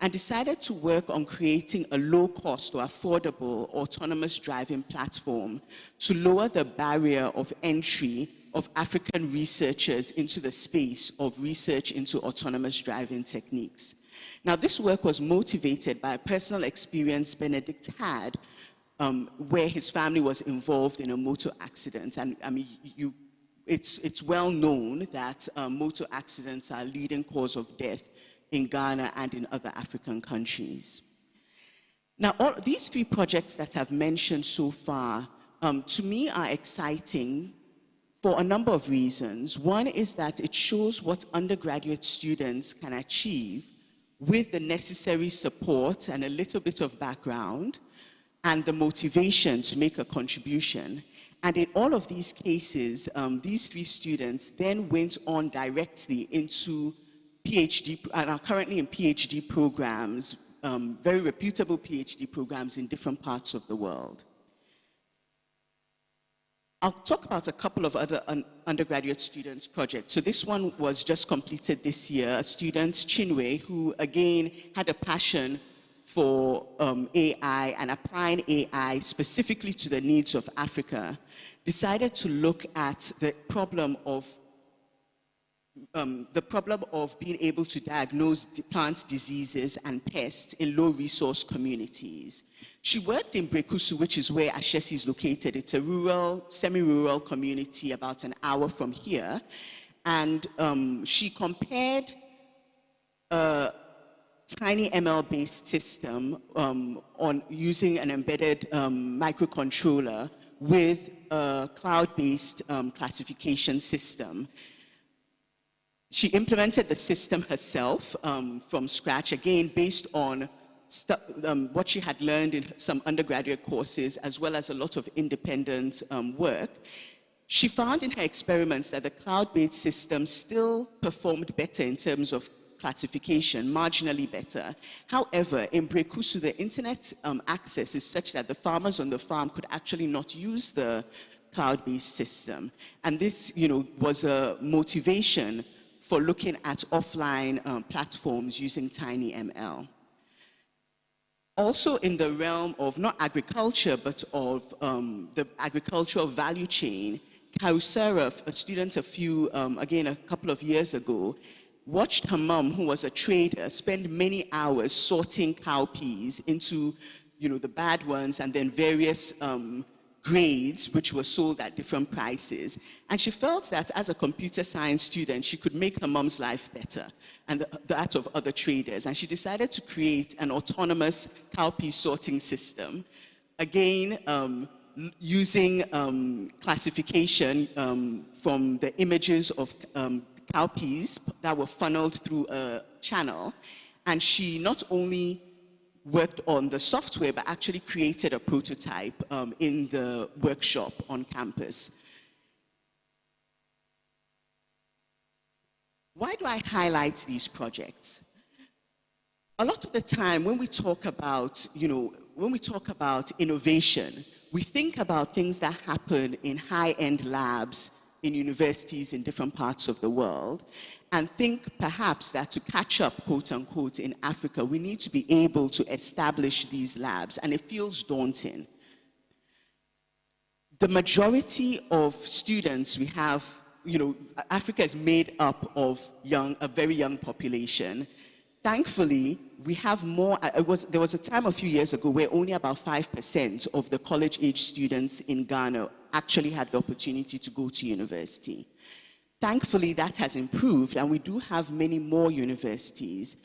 F: and decided to work on creating a low-cost or affordable autonomous driving platform to lower the barrier of entry of African researchers into the space of research into autonomous driving techniques. Now, this work was motivated by a personal experience Benedict had where his family was involved in a motor accident. And I mean, it's well known that motor accidents are a leading cause of death in Ghana and in other African countries. Now, all these 3 projects that I've mentioned so far, to me, are exciting for a number of reasons. One is that it shows what undergraduate students can achieve with the necessary support and a little bit of background and the motivation to make a contribution. And in all of these cases, these 3 students then went on directly into PhD, and are currently in PhD programs, very reputable PhD programs in different parts of the world. I'll talk about a couple of other undergraduate students' projects. So this one was just completed this year. A student, Chinwe, who again had a passion for AI and applying AI specifically to the needs of Africa, decided to look at the problem of being able to diagnose plant diseases and pests in low-resource communities. She worked in Brekusu, which is where Ashesi is located. It's a rural, semi-rural community about an hour from here. And she compared a tiny ML-based system on using an embedded microcontroller with a cloud-based classification system. She implemented the system herself from scratch, again, based on what she had learned in some undergraduate courses, as well as a lot of independent work. She found in her experiments that the cloud-based system still performed better in terms of classification, marginally better. However, in Brekusu, the internet access is such that the farmers on the farm could actually not use the cloud-based system. And this, was a motivation for looking at offline platforms using TinyML. Also in the realm of not agriculture, but of the agricultural value chain, Kausara, a student a couple of years ago, watched her mom, who was a trader, spend many hours sorting cowpeas into, the bad ones and then various grades which were sold at different prices. And she felt that as a computer science student, she could make her mom's life better and that of other traders. And she decided to create an autonomous cowpea sorting system, again, using classification from the images of cowpeas that were funneled through a channel. And she not only worked on the software, but actually created a prototype in the workshop on campus. Why do I highlight these projects? A lot of the time when we talk about, innovation, we think about things that happen in high-end labs in universities in different parts of the world, and think perhaps that to catch up, quote unquote, in Africa, we need to be able to establish these labs, and it feels daunting. The majority of students we have, Africa is made up of a very young population. Thankfully, we have more. There was a time a few years ago where only about 5% of the college-age students in Ghana actually had the opportunity to go to university. Thankfully, that has improved, and we do have many more universities.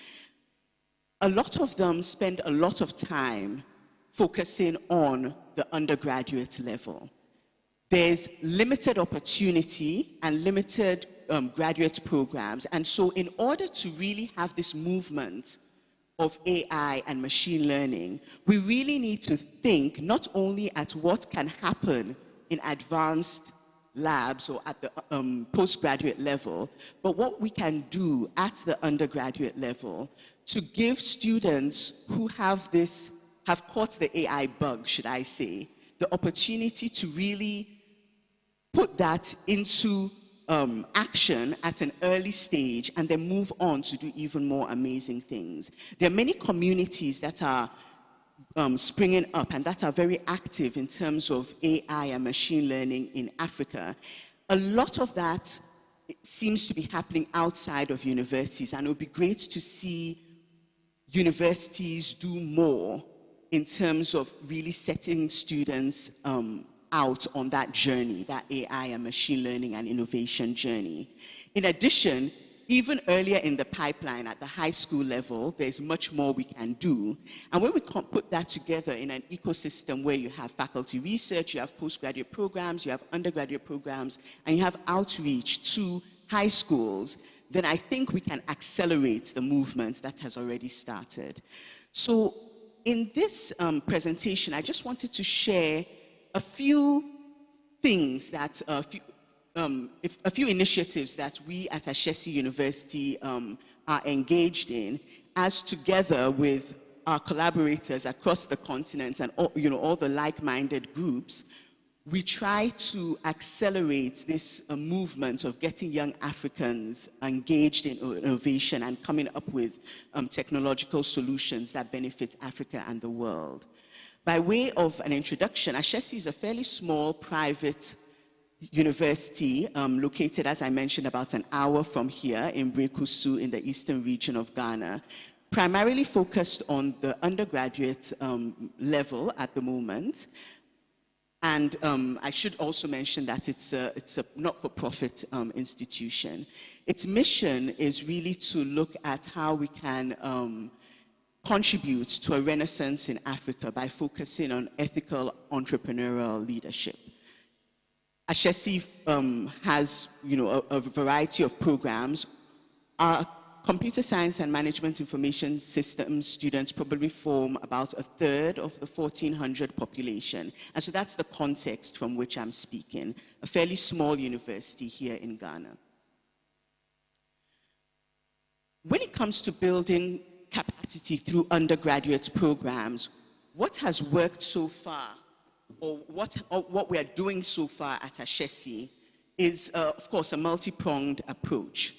F: A lot of them spend a lot of time focusing on the undergraduate level. There's limited opportunity and limited graduate programs, and so in order to really have this movement of AI and machine learning, we really need to think not only at what can happen in advanced labs or at the postgraduate level, but what we can do at the undergraduate level to give students who have caught the AI bug, should I say, the opportunity to really put that into action at an early stage and then move on to do even more amazing things. There are many communities that are springing up and that are very active in terms of AI and machine learning in Africa. A lot of that seems to be happening outside of universities, and it would be great to see universities do more in terms of really setting students out on that journey, that AI and machine learning and innovation journey. In addition, even earlier in the pipeline at the high school level, there's much more we can do. And when we put that together in an ecosystem where you have faculty research, you have postgraduate programs, you have undergraduate programs, and you have outreach to high schools, then I think we can accelerate the movement that has already started. So in this presentation, I just wanted to share a few things that, a few initiatives that we at Ashesi University are engaged in, as together with our collaborators across the continent and all the like-minded groups, we try to accelerate this movement of getting young Africans engaged in innovation and coming up with technological solutions that benefit Africa and the world. By way of an introduction, Ashesi is a fairly small private university located, as I mentioned, about an hour from here in Brekusu in the eastern region of Ghana, primarily focused on the undergraduate level at the moment. And I should also mention that it's a not-for-profit institution. Its mission is really to look at how we can contribute to a renaissance in Africa by focusing on ethical entrepreneurial leadership. Ashesi has, a variety of programs. Our computer science and management information systems students probably form about a third of the 1,400 population. And so that's the context from which I'm speaking, a fairly small university here in Ghana. When it comes to building capacity through undergraduate programs, what has worked so far, or what we are doing so far at Ashesi is, of course, a multi-pronged approach.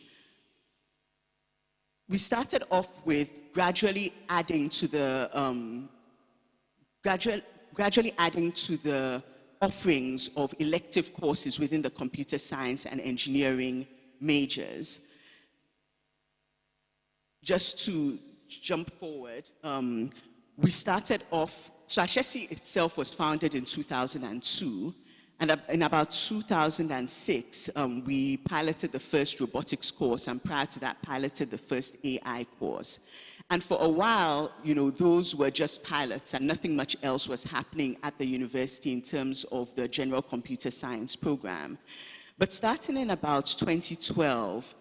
F: We started off with gradually adding to the offerings of elective courses within the computer science and engineering majors. Just to jump forward, we started off, so Ashesi itself was founded in 2002, and in about 2006, we piloted the first robotics course, and prior to that, piloted the first AI course. And for a while, those were just pilots, and nothing much else was happening at the university in terms of the general computer science program. But starting in about 2012,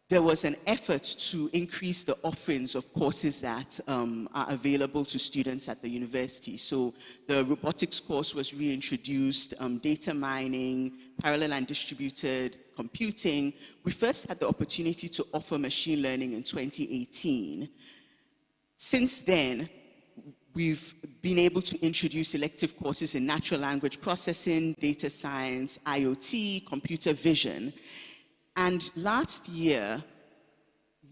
F: there was an effort to increase the offerings of courses that are available to students at the university. So the robotics course was reintroduced, data mining, parallel and distributed computing. We first had the opportunity to offer machine learning in 2018. Since then, we've been able to introduce elective courses in natural language processing, data science, IoT, computer vision. And last year,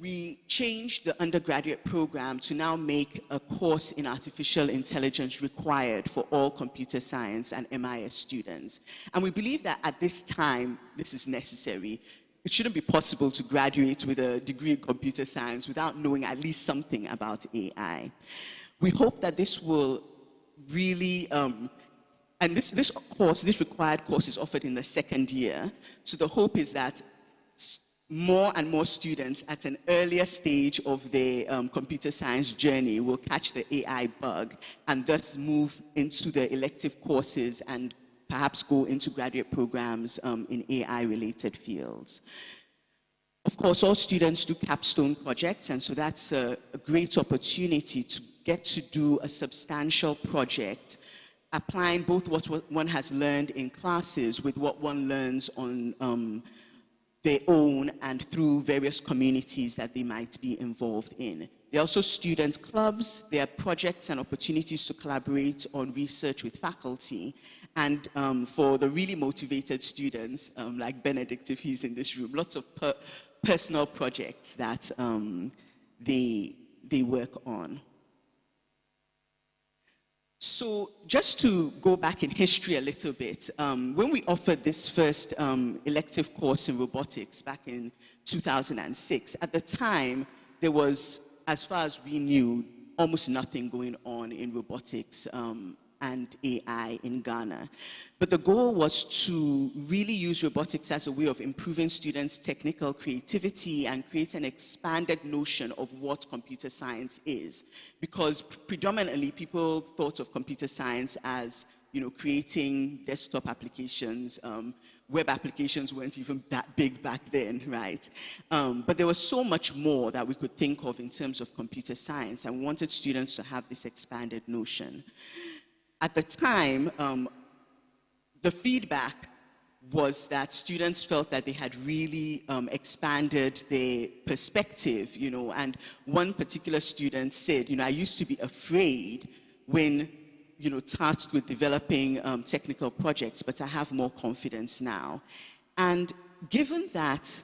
F: we changed the undergraduate program to now make a course in artificial intelligence required for all computer science and MIS students. And we believe that at this time, this is necessary. It shouldn't be possible to graduate with a degree in computer science without knowing at least something about AI. We hope that this will really, and this required course is offered in the second year. So the hope is that more and more students at an earlier stage of their computer science journey will catch the AI bug and thus move into the elective courses and perhaps go into graduate programs in AI-related fields. Of course, all students do capstone projects, and so that's a great opportunity to get to do a substantial project, applying both what one has learned in classes with what one learns on their own and through various communities that they might be involved in. There are also student clubs. There are projects and opportunities to collaborate on research with faculty. And for the really motivated students, like Benedict, if he's in this room, lots of personal projects that they work on. So just to go back in history a little bit, when we offered this first elective course in robotics back in 2006, at the time, there was, as far as we knew, almost nothing going on in robotics and AI in Ghana. But the goal was to really use robotics as a way of improving students' technical creativity and create an expanded notion of what computer science is. Because predominantly people thought of computer science as, you know, creating desktop applications. Web applications weren't even that big back then, right? But there was so much more that we could think of in terms of computer science, and we wanted students to have this expanded notion. At the time, the feedback was that students felt that they had really expanded their perspective, you know, and one particular student said, you know, I used to be afraid when, you know, tasked with developing technical projects, but I have more confidence now. And given that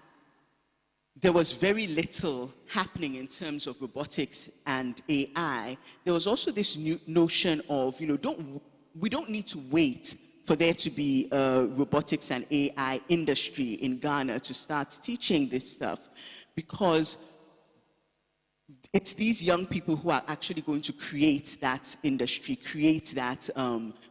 F: there was very little happening in terms of robotics and AI, there was also this new notion of, you know, we don't need to wait for there to be a robotics and AI industry in Ghana to start teaching this stuff, because it's these young people who are actually going to create that industry, create that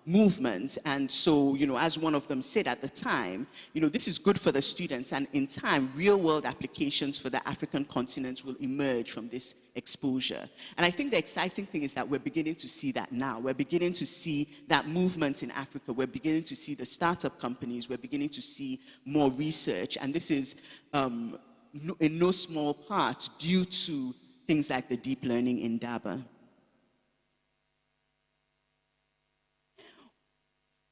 F: movement. And so, you know, as one of them said at the time, you know, this is good for the students, and in time, real-world applications for the African continent will emerge from this exposure. And I think the exciting thing is that we're beginning to see that now. We're beginning to see that movement in Africa. We're beginning to see the startup companies. We're beginning to see more research. And this is in no small part due to things like the deep learning Indaba.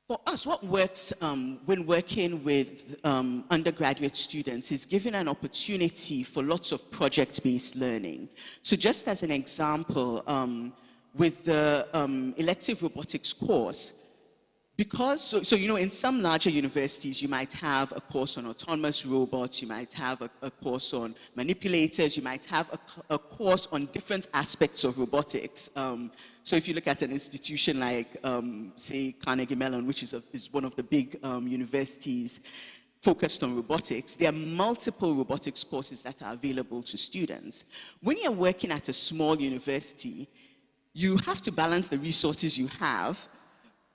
F: For us, what works when working with undergraduate students is giving an opportunity for lots of project-based learning. So just as an example, with the elective robotics course, because, so, you know, in some larger universities, you might have a course on autonomous robots, you might have a course on manipulators, you might have a course on different aspects of robotics. So if you look at an institution like, say, Carnegie Mellon, which is one of the big universities focused on robotics, there are multiple robotics courses that are available to students. When you're working at a small university, you have to balance the resources you have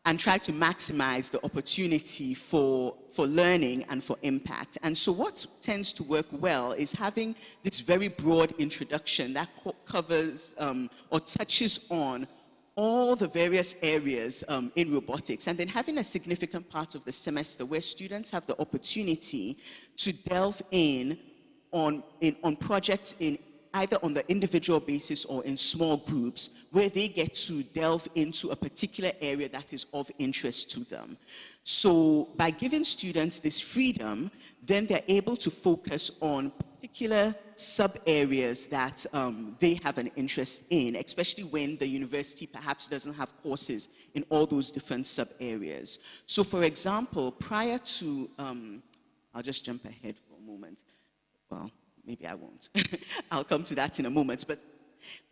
F: and try to maximize the opportunity for learning and for impact. And so what tends to work well is having this very broad introduction that covers or touches on all the various areas in robotics, and then having a significant part of the semester where students have the opportunity to delve in on projects in either on the individual basis or in small groups, where they get to delve into a particular area that is of interest to them. So by giving students this freedom, then they're able to focus on particular sub-areas that they have an interest in, especially when the university perhaps doesn't have courses in all those different sub-areas. So for example, prior to, I'll just jump ahead for a moment. Well, maybe I won't. I'll come to that in a moment. But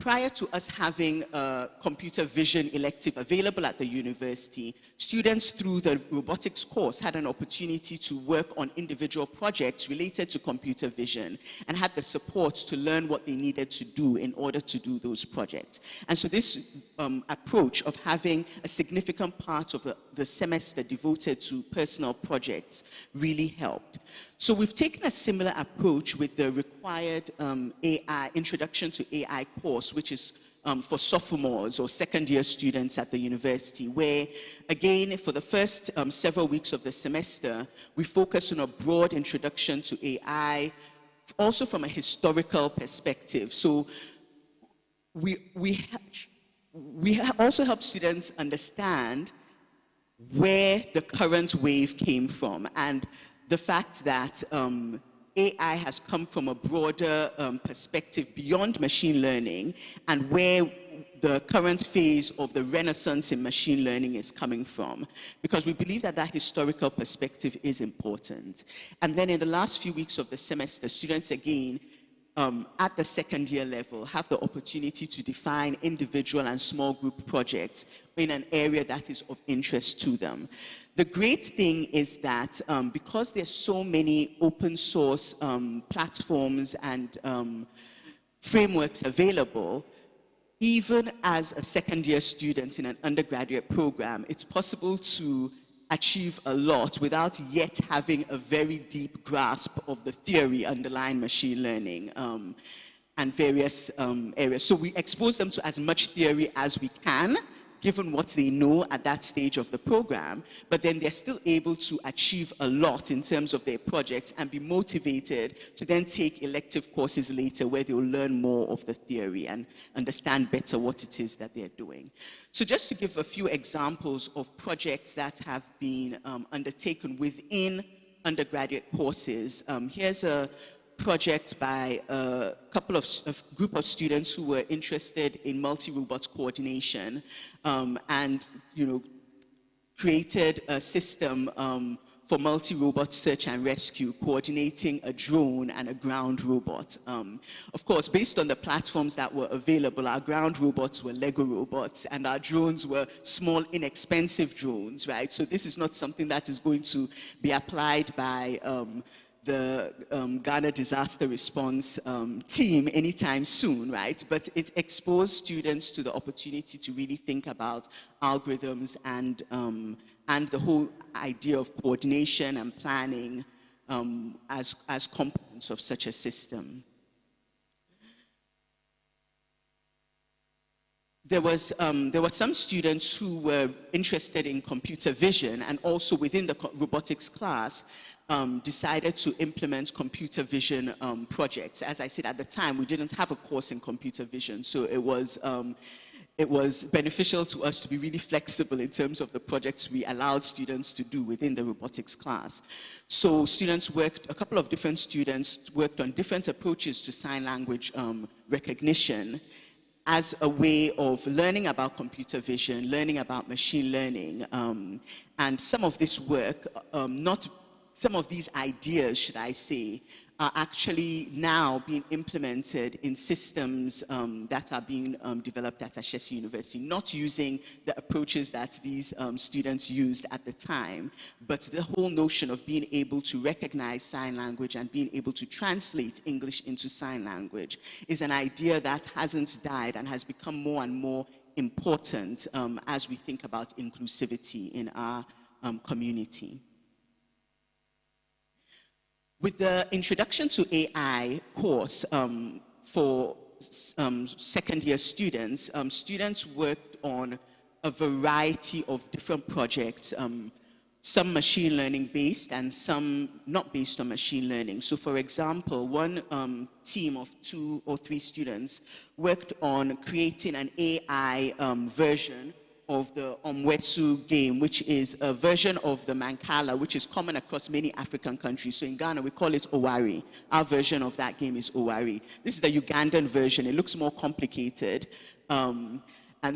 F: prior to us having a computer vision elective available at the university, students through the robotics course had an opportunity to work on individual projects related to computer vision and had the support to learn what they needed to do in order to do those projects. And so this approach of having a significant part of the semester devoted to personal projects really helped. So we've taken a similar approach with the required AI, Introduction to AI course, which is for sophomores or second-year students at the university, where, again, for the first several weeks of the semester, we focus on a broad introduction to AI, also from a historical perspective. So we also help students understand where the current wave came from, and the fact that AI has come from a broader perspective beyond machine learning, and where the current phase of the renaissance in machine learning is coming from, because we believe that that historical perspective is important. And then in the last few weeks of the semester, students again at the second year level have the opportunity to define individual and small group projects in an area that is of interest to them. The great thing is that because there's so many open source platforms and frameworks available, even as a second-year student in an undergraduate program, it's possible to achieve a lot without yet having a very deep grasp of the theory underlying machine learning and various areas. So we expose them to as much theory as we can, given what they know at that stage of the program, but then they're still able to achieve a lot in terms of their projects and be motivated to then take elective courses later where they'll learn more of the theory and understand better what it is that they're doing. So just to give a few examples of projects that have been undertaken within undergraduate courses, here's a project by a group of students who were interested in multi-robot coordination and created a system for multi-robot search and rescue, coordinating a drone and a ground robot. Of course, based on the platforms that were available, our ground robots were Lego robots and our drones were small, inexpensive drones, right? So this is not something that is going to be applied by the Ghana disaster response team anytime soon, right? But it exposed students to the opportunity to really think about algorithms and the whole idea of coordination and planning as components of such a system. There were some students who were interested in computer vision, and also within the robotics class decided to implement computer vision projects. As I said, at the time, we didn't have a course in computer vision, so it was beneficial to us to be really flexible in terms of the projects we allowed students to do within the robotics class. So a couple of different students worked on different approaches to sign language recognition as a way of learning about computer vision, learning about machine learning, and some of this work, some of these ideas, should I say, are actually now being implemented in systems that are being developed at Ashesi University, not using the approaches that these students used at the time, but the whole notion of being able to recognize sign language and being able to translate English into sign language is an idea that hasn't died and has become more and more important as we think about inclusivity in our community. With the Introduction to AI course for second-year students, students worked on a variety of different projects, some machine learning based and some not based on machine learning. So for example, one team of 2 or 3 students worked on creating an AI version of the Omwesu game, which is a version of the Mancala, which is common across many African countries. So in Ghana, we call it Owari. Our version of that game is Owari. This is the Ugandan version. It looks more complicated. And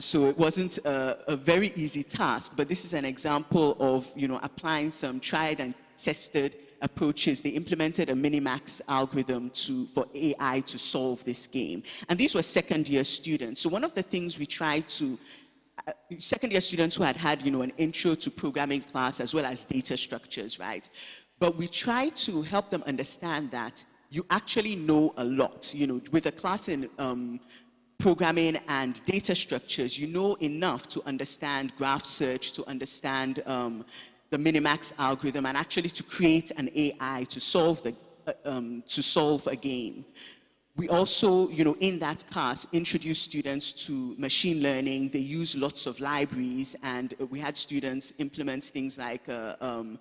F: so it wasn't a very easy task, but this is an example of applying some tried and tested approaches. They implemented a minimax algorithm for AI to solve this game. And these were second-year students. So one of the things we tried to second-year students who had an intro to programming class as well as data structures, right? But we try to help them understand that you actually know a lot. With a class in programming and data structures, you know enough to understand graph search, to understand the minimax algorithm, and actually to create an AI to solve a game. We also, in that class, introduced students to machine learning. They use lots of libraries, and we had students implement things like a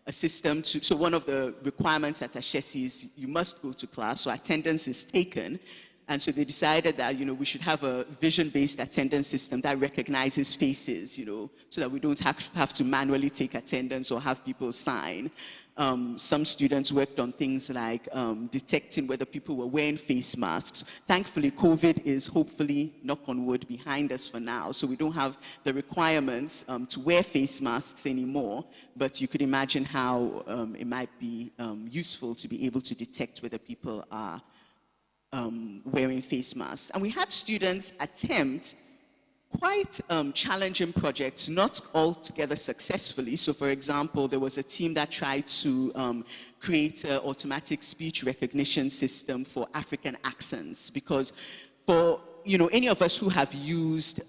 F: system so one of the requirements at Ashesi is you must go to class, so attendance is taken. And so they decided that, we should have a vision-based attendance system that recognizes faces, so that we don't have to manually take attendance or have people sign. Some students worked on things like detecting whether people were wearing face masks. Thankfully, COVID is hopefully, knock on wood, behind us for now. So we don't have the requirements to wear face masks anymore. But you could imagine how it might be useful to be able to detect whether people are wearing face masks. And we had students attempt quite challenging projects, not altogether successfully. So for example, there was a team that tried to create an automatic speech recognition system for African accents, because for any of us who have used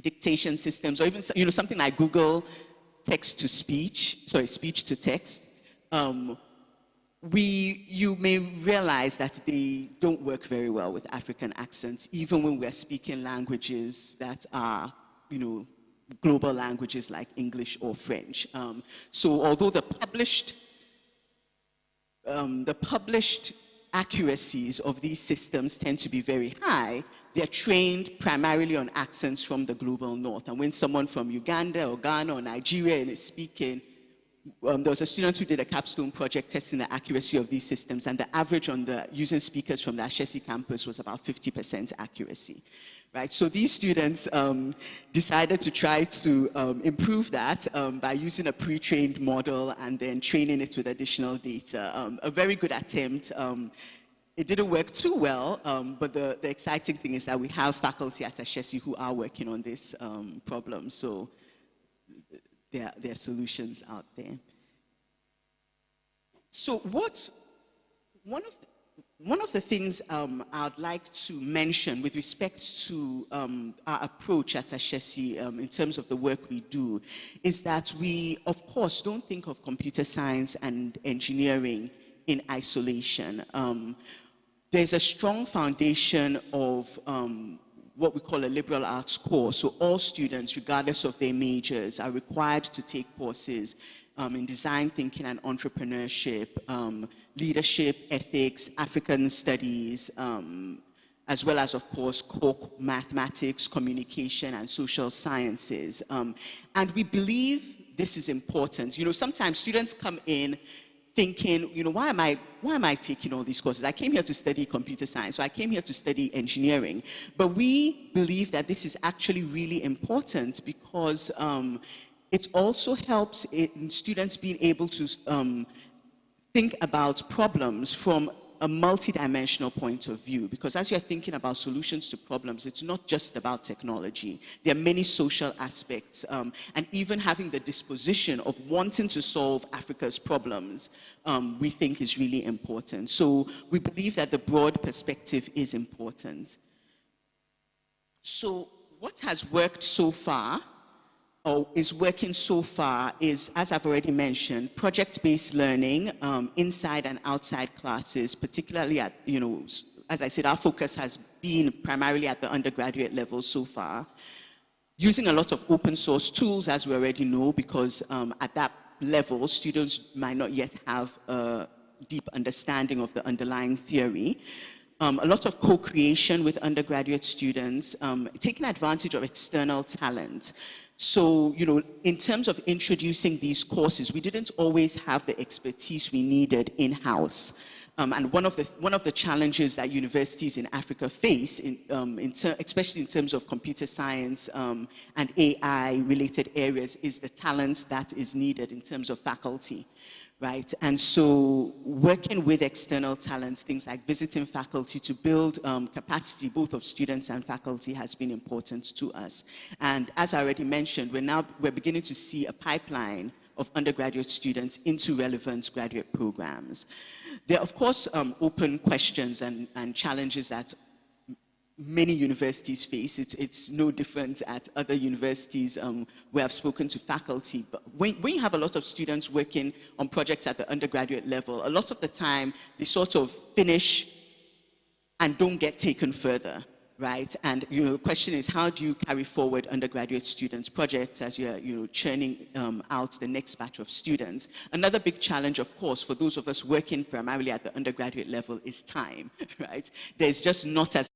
F: dictation systems, or even something like Google text to speech, sorry, speech to text, you may realize that they don't work very well with African accents, even when we're speaking languages that are, global languages like English or French. So although the published accuracies of these systems tend to be very high, they're trained primarily on accents from the global north. And when someone from Uganda or Ghana or Nigeria is speaking, there was a student who did a capstone project testing the accuracy of these systems, and the average on using speakers from the Ashesi campus was about 50% accuracy. Right, so these students decided to try to improve that by using a pre-trained model and then training it with additional data. A very good attempt. It didn't work too well, but the exciting thing is that we have faculty at Ashesi who are working on this problem. So there are solutions out there. So one of the things I'd like to mention with respect to our approach at Ashesi in terms of the work we do is that we, of course, don't think of computer science and engineering in isolation. There's a strong foundation of what we call a liberal arts course. So all students, regardless of their majors, are required to take courses in design thinking and entrepreneurship, leadership, ethics, African studies, as well as, of course, core mathematics, communication, and social sciences. And we believe this is important. Sometimes students come in thinking, why am I taking all these courses? I came here to study computer science, so I came here to study engineering. But we believe that this is actually really important because it also helps in students being able to think about problems from a multidimensional point of view, because as you're thinking about solutions to problems, it's not just about technology. There are many social aspects, and even having the disposition of wanting to solve Africa's problems, we think is really important. So we believe that the broad perspective is important. So what has worked so far, or is working so far, is, as I've already mentioned, project-based learning inside and outside classes, particularly at, as I said, our focus has been primarily at the undergraduate level so far. Using a lot of open source tools, as we already know, because at that level, students might not yet have a deep understanding of the underlying theory. A lot of co-creation with undergraduate students, taking advantage of external talent. So, in terms of introducing these courses, we didn't always have the expertise we needed in-house. And one of the challenges that universities in Africa face, especially in terms of computer science and AI-related areas, is the talent that is needed in terms of faculty. Right, and so working with external talents, things like visiting faculty to build capacity both of students and faculty has been important to us. And as I already mentioned, we're beginning to see a pipeline of undergraduate students into relevant graduate programs. There are, of course, open questions and challenges that many universities face. It's no different at other universities where I've spoken to faculty. But when you have a lot of students working on projects at the undergraduate level, a lot of the time they sort of finish and don't get taken further, right? And the question is, how do you carry forward undergraduate students' projects as you're churning out the next batch of students? Another big challenge, of course, for those of us working primarily at the undergraduate level is time, right? There's just not as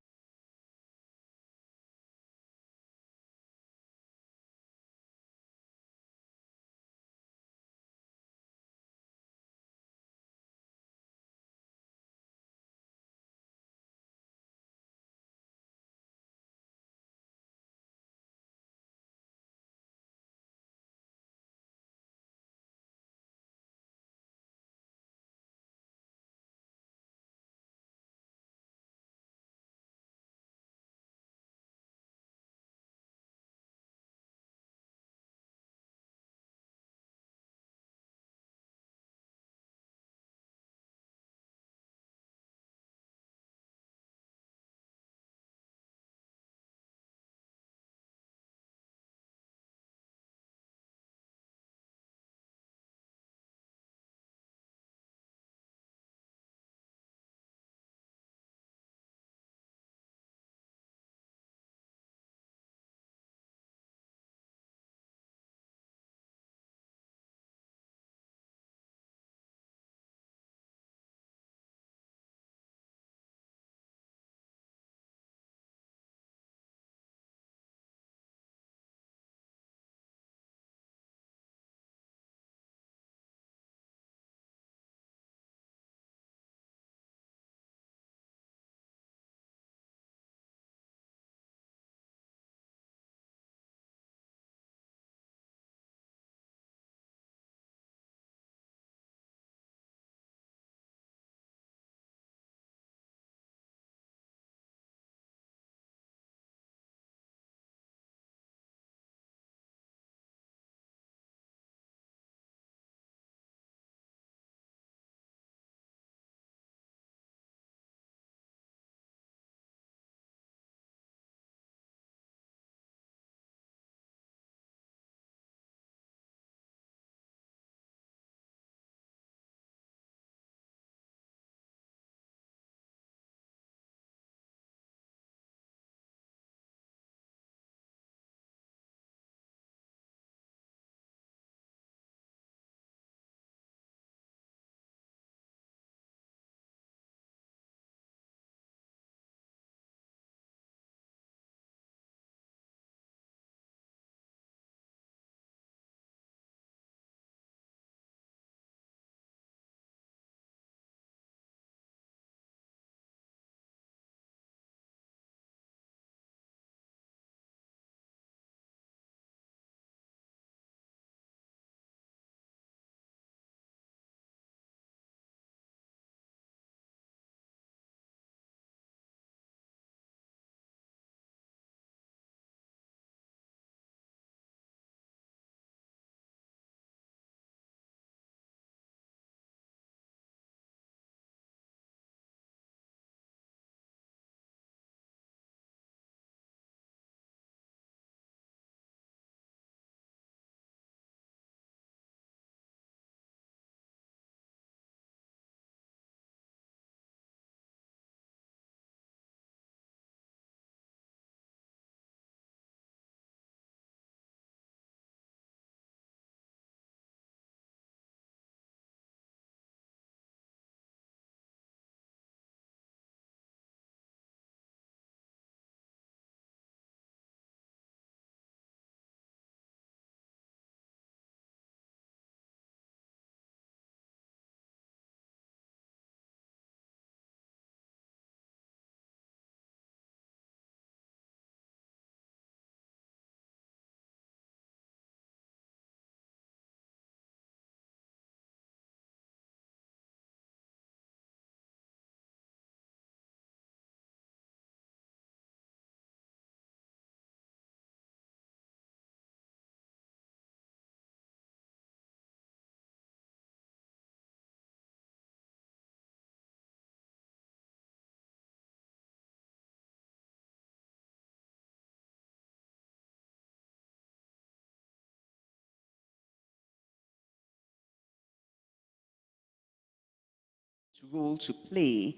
F: role to play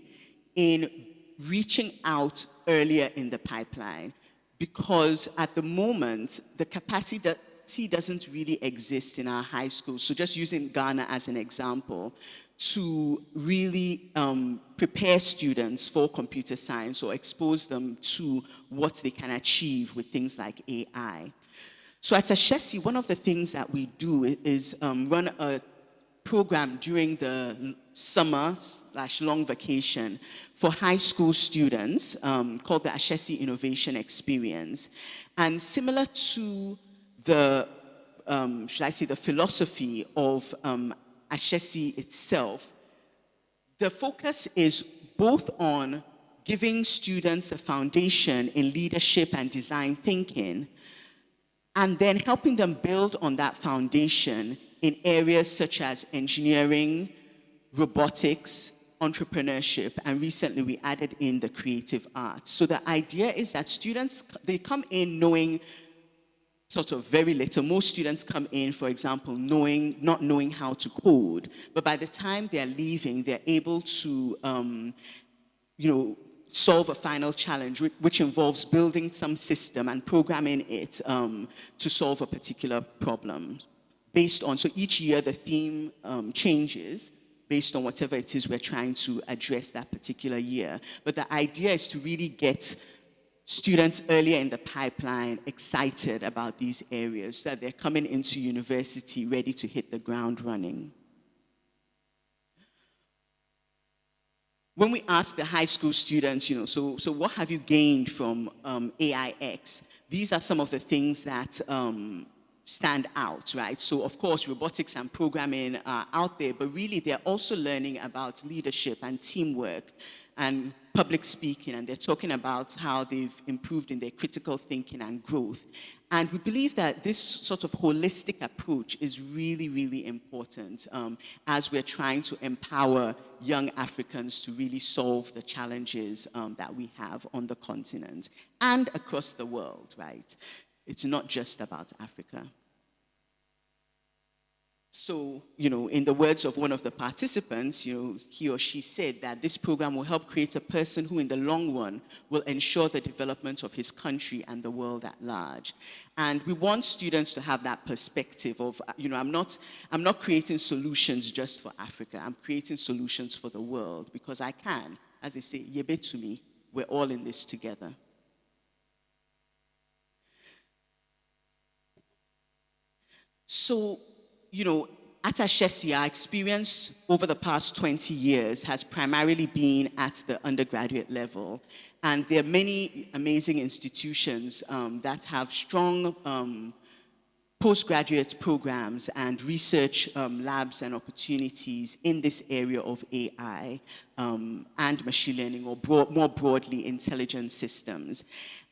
F: in reaching out earlier in the pipeline, because at the moment, the capacity doesn't really exist in our high schools. So just using Ghana as an example, to really prepare students for computer science or expose them to what they can achieve with things like AI. So at Ashesi, one of the things that we do is run a program during the summer/long vacation for high school students called the Ashesi Innovation Experience. And similar to the, should I say, the philosophy of Ashesi itself, the focus is both on giving students a foundation in leadership and design thinking, and then helping them build on that foundation in areas such as engineering, robotics, entrepreneurship, and recently we added in the creative arts. So the idea is that students, they come in knowing sort of very little. Most students come in, for example, not knowing how to code, but by the time they're leaving, they're able to, solve a final challenge, which involves building some system and programming it to solve a particular problem. Based on, so each year the theme changes based on whatever it is we're trying to address that particular year. But the idea is to really get students earlier in the pipeline excited about these areas so that they're coming into university ready to hit the ground running. When we ask the high school students, so what have you gained from AIX? These are some of the things that stand out, right? So of course, robotics and programming are out there, but really they're also learning about leadership and teamwork and public speaking, and they're talking about how they've improved in their critical thinking and growth. And we believe that this sort of holistic approach is really, really important as we're trying to empower young Africans to really solve the challenges that we have on the continent and across the world, right? It's not just about Africa. So, in the words of one of the participants, he or she said that this program will help create a person who in the long run will ensure the development of his country and the world at large. And we want students to have that perspective of, I'm not creating solutions just for Africa. I'm creating solutions for the world because I can. As they say, yebe to me, we're all in this together. So, at Ashesi, our experience over the past 20 years has primarily been at the undergraduate level. And there are many amazing institutions that have strong postgraduate programs and research labs and opportunities in this area of AI and machine learning, or more broadly, intelligent systems.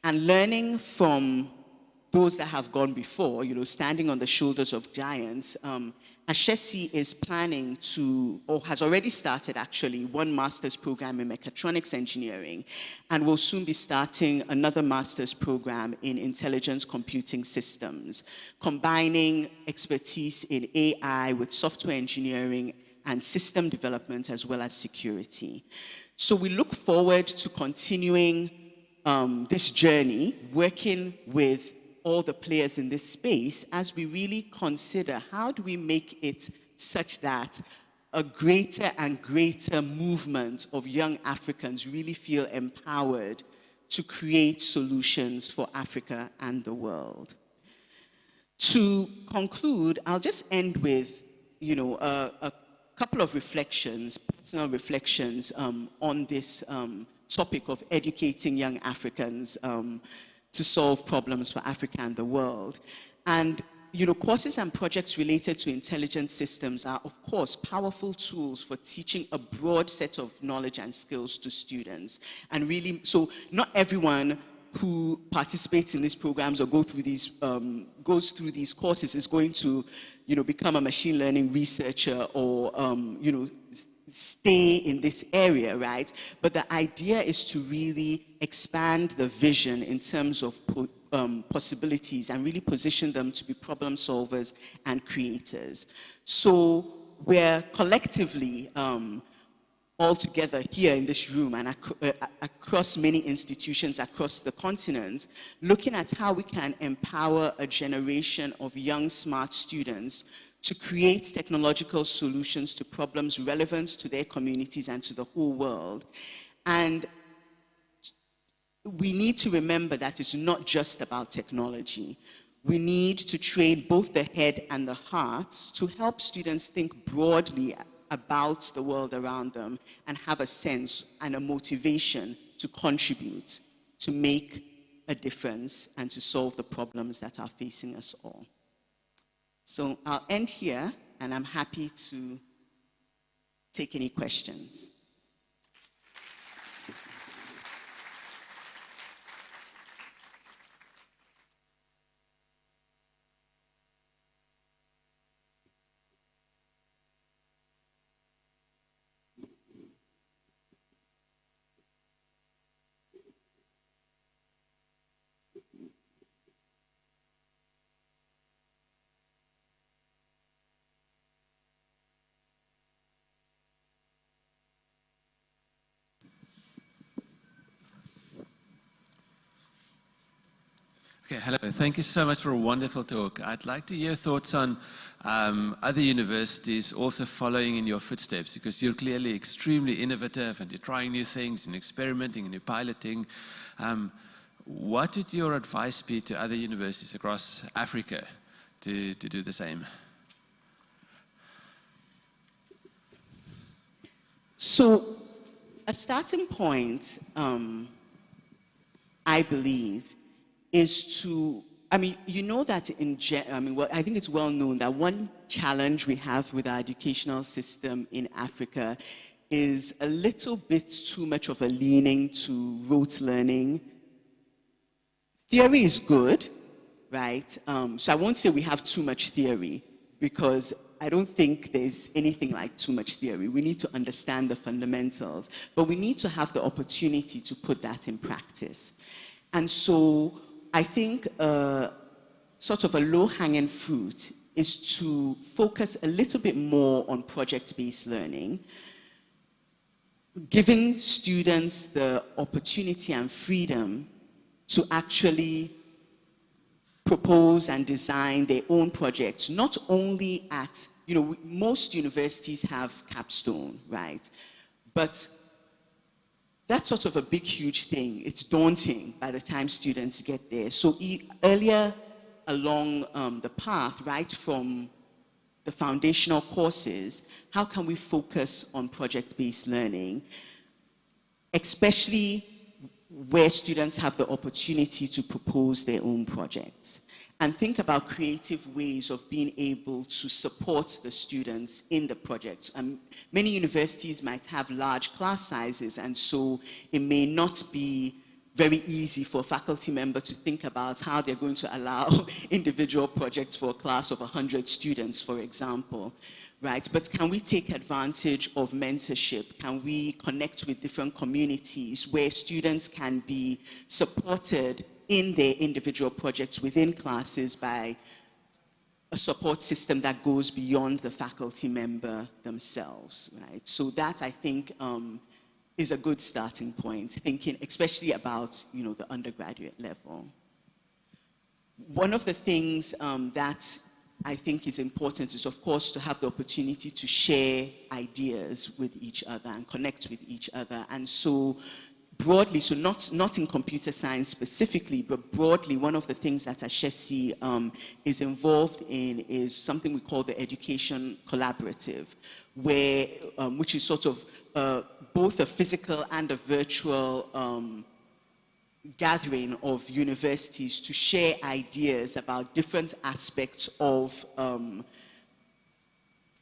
F: And learning from those that have gone before, standing on the shoulders of giants, Ashesi is planning to, or has already started actually, one master's program in mechatronics engineering, and will soon be starting another master's program in intelligence computing systems, combining expertise in AI with software engineering and system development as well as security. So we look forward to continuing this journey, working with all the players in this space as we really consider how do we make it such that a greater and greater movement of young Africans really feel empowered to create solutions for Africa and the world. To conclude, I'll just end with, a couple of reflections, personal reflections on this topic of educating young Africans to solve problems for Africa and the world. And, courses and projects related to intelligent systems are, of course, powerful tools for teaching a broad set of knowledge and skills to students. And really, so not everyone who participates in these programs or goes through these courses is going to, become a machine learning researcher or, stay in this area, right? But the idea is to really expand the vision in terms of possibilities and really position them to be problem solvers and creators. So we're collectively all together here in this room and across many institutions across the continent, looking at how we can empower a generation of young, smart students to create technological solutions to problems relevant to their communities and to the whole world. And we need to remember that it's not just about technology. We need to train both the head and the heart to help students think broadly about the world around them and have a sense and a motivation to contribute, to make a difference, and to solve the problems that are facing us all. So I'll end here, and I'm happy to take any questions.
G: Okay, hello. Thank you so much for a wonderful talk. I'd like to hear thoughts on other universities also following in your footsteps, because you're clearly extremely innovative and you're trying new things and experimenting and you're piloting. What would your advice be to other universities across Africa to do the same?
F: So a starting point, I believe, is to, I mean, you know that I think it's well known that one challenge we have with our educational system in Africa is a little bit too much of a leaning to rote learning. Theory is good, right? So I won't say we have too much theory, because I don't think there's anything like too much theory. We need to understand the fundamentals, but we need to have the opportunity to put that in practice. And so I think sort of a low-hanging fruit is to focus a little bit more on project-based learning, giving students the opportunity and freedom to actually propose and design their own projects, not only at, most universities have capstone, right? But that's sort of a big, huge thing. It's daunting by the time students get there. So earlier along the path, right from the foundational courses, how can we focus on project-based learning, especially where students have the opportunity to propose their own projects, and think about creative ways of being able to support the students in the projects. Many universities might have large class sizes, and so it may not be very easy for a faculty member to think about how they're going to allow individual projects for a class of 100 students, for example. Right? But can we take advantage of mentorship? Can we connect with different communities where students can be supported in their individual projects within classes by a support system that goes beyond the faculty member themselves, right? So that, I think, is a good starting point, thinking especially about, the undergraduate level. One of the things that I think is important is, of course, to have the opportunity to share ideas with each other and connect with each other. And so broadly, so not in computer science specifically, but broadly, one of the things that Ashesi is involved in is something we call the Education Collaborative, where, which is sort of both a physical and a virtual gathering of universities to share ideas about different aspects of,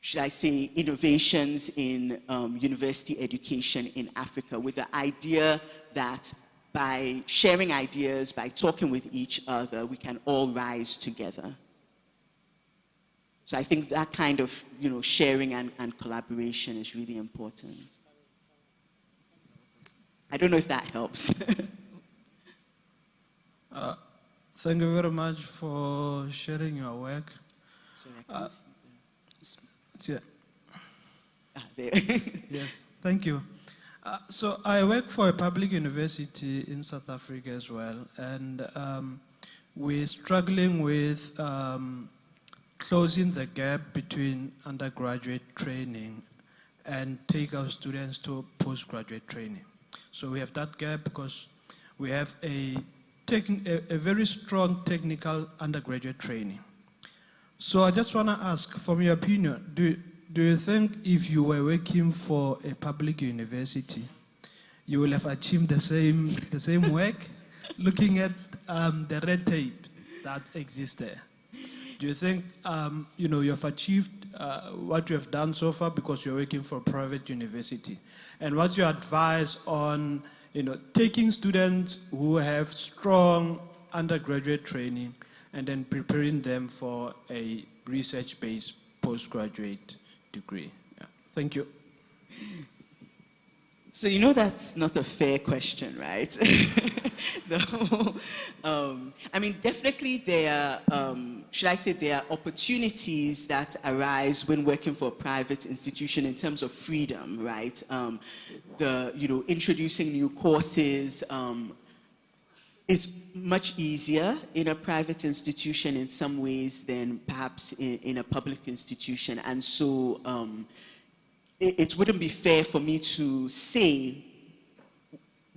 F: should I say, innovations in university education in Africa, with the idea that by sharing ideas, by talking with each other, we can all rise together. So I think that kind of, sharing and collaboration is really important. I don't know if that helps.
H: Thank you very much for sharing your work.
F: Sorry, I can't see.
H: Yeah.
F: there.
H: Yes, thank you. So I work for a public university in South Africa as well, and we're struggling with closing the gap between undergraduate training and take our students to postgraduate training. So we have that gap because we have a very strong technical undergraduate training. So I just want to ask, from your opinion, do you think if you were working for a public university, you will have achieved the same work, looking at the red tape that exists there? Do you think you have achieved what you have done so far because you're working for a private university? And what's your advice on taking students who have strong undergraduate training and then preparing them for a research-based postgraduate degree? Yeah. Thank you.
F: So that's not a fair question, right? I mean, definitely there are, should I say, there are opportunities that arise when working for a private institution in terms of freedom, right? Introducing new courses is much easier in a private institution in some ways than perhaps in a public institution. And so it wouldn't be fair for me to say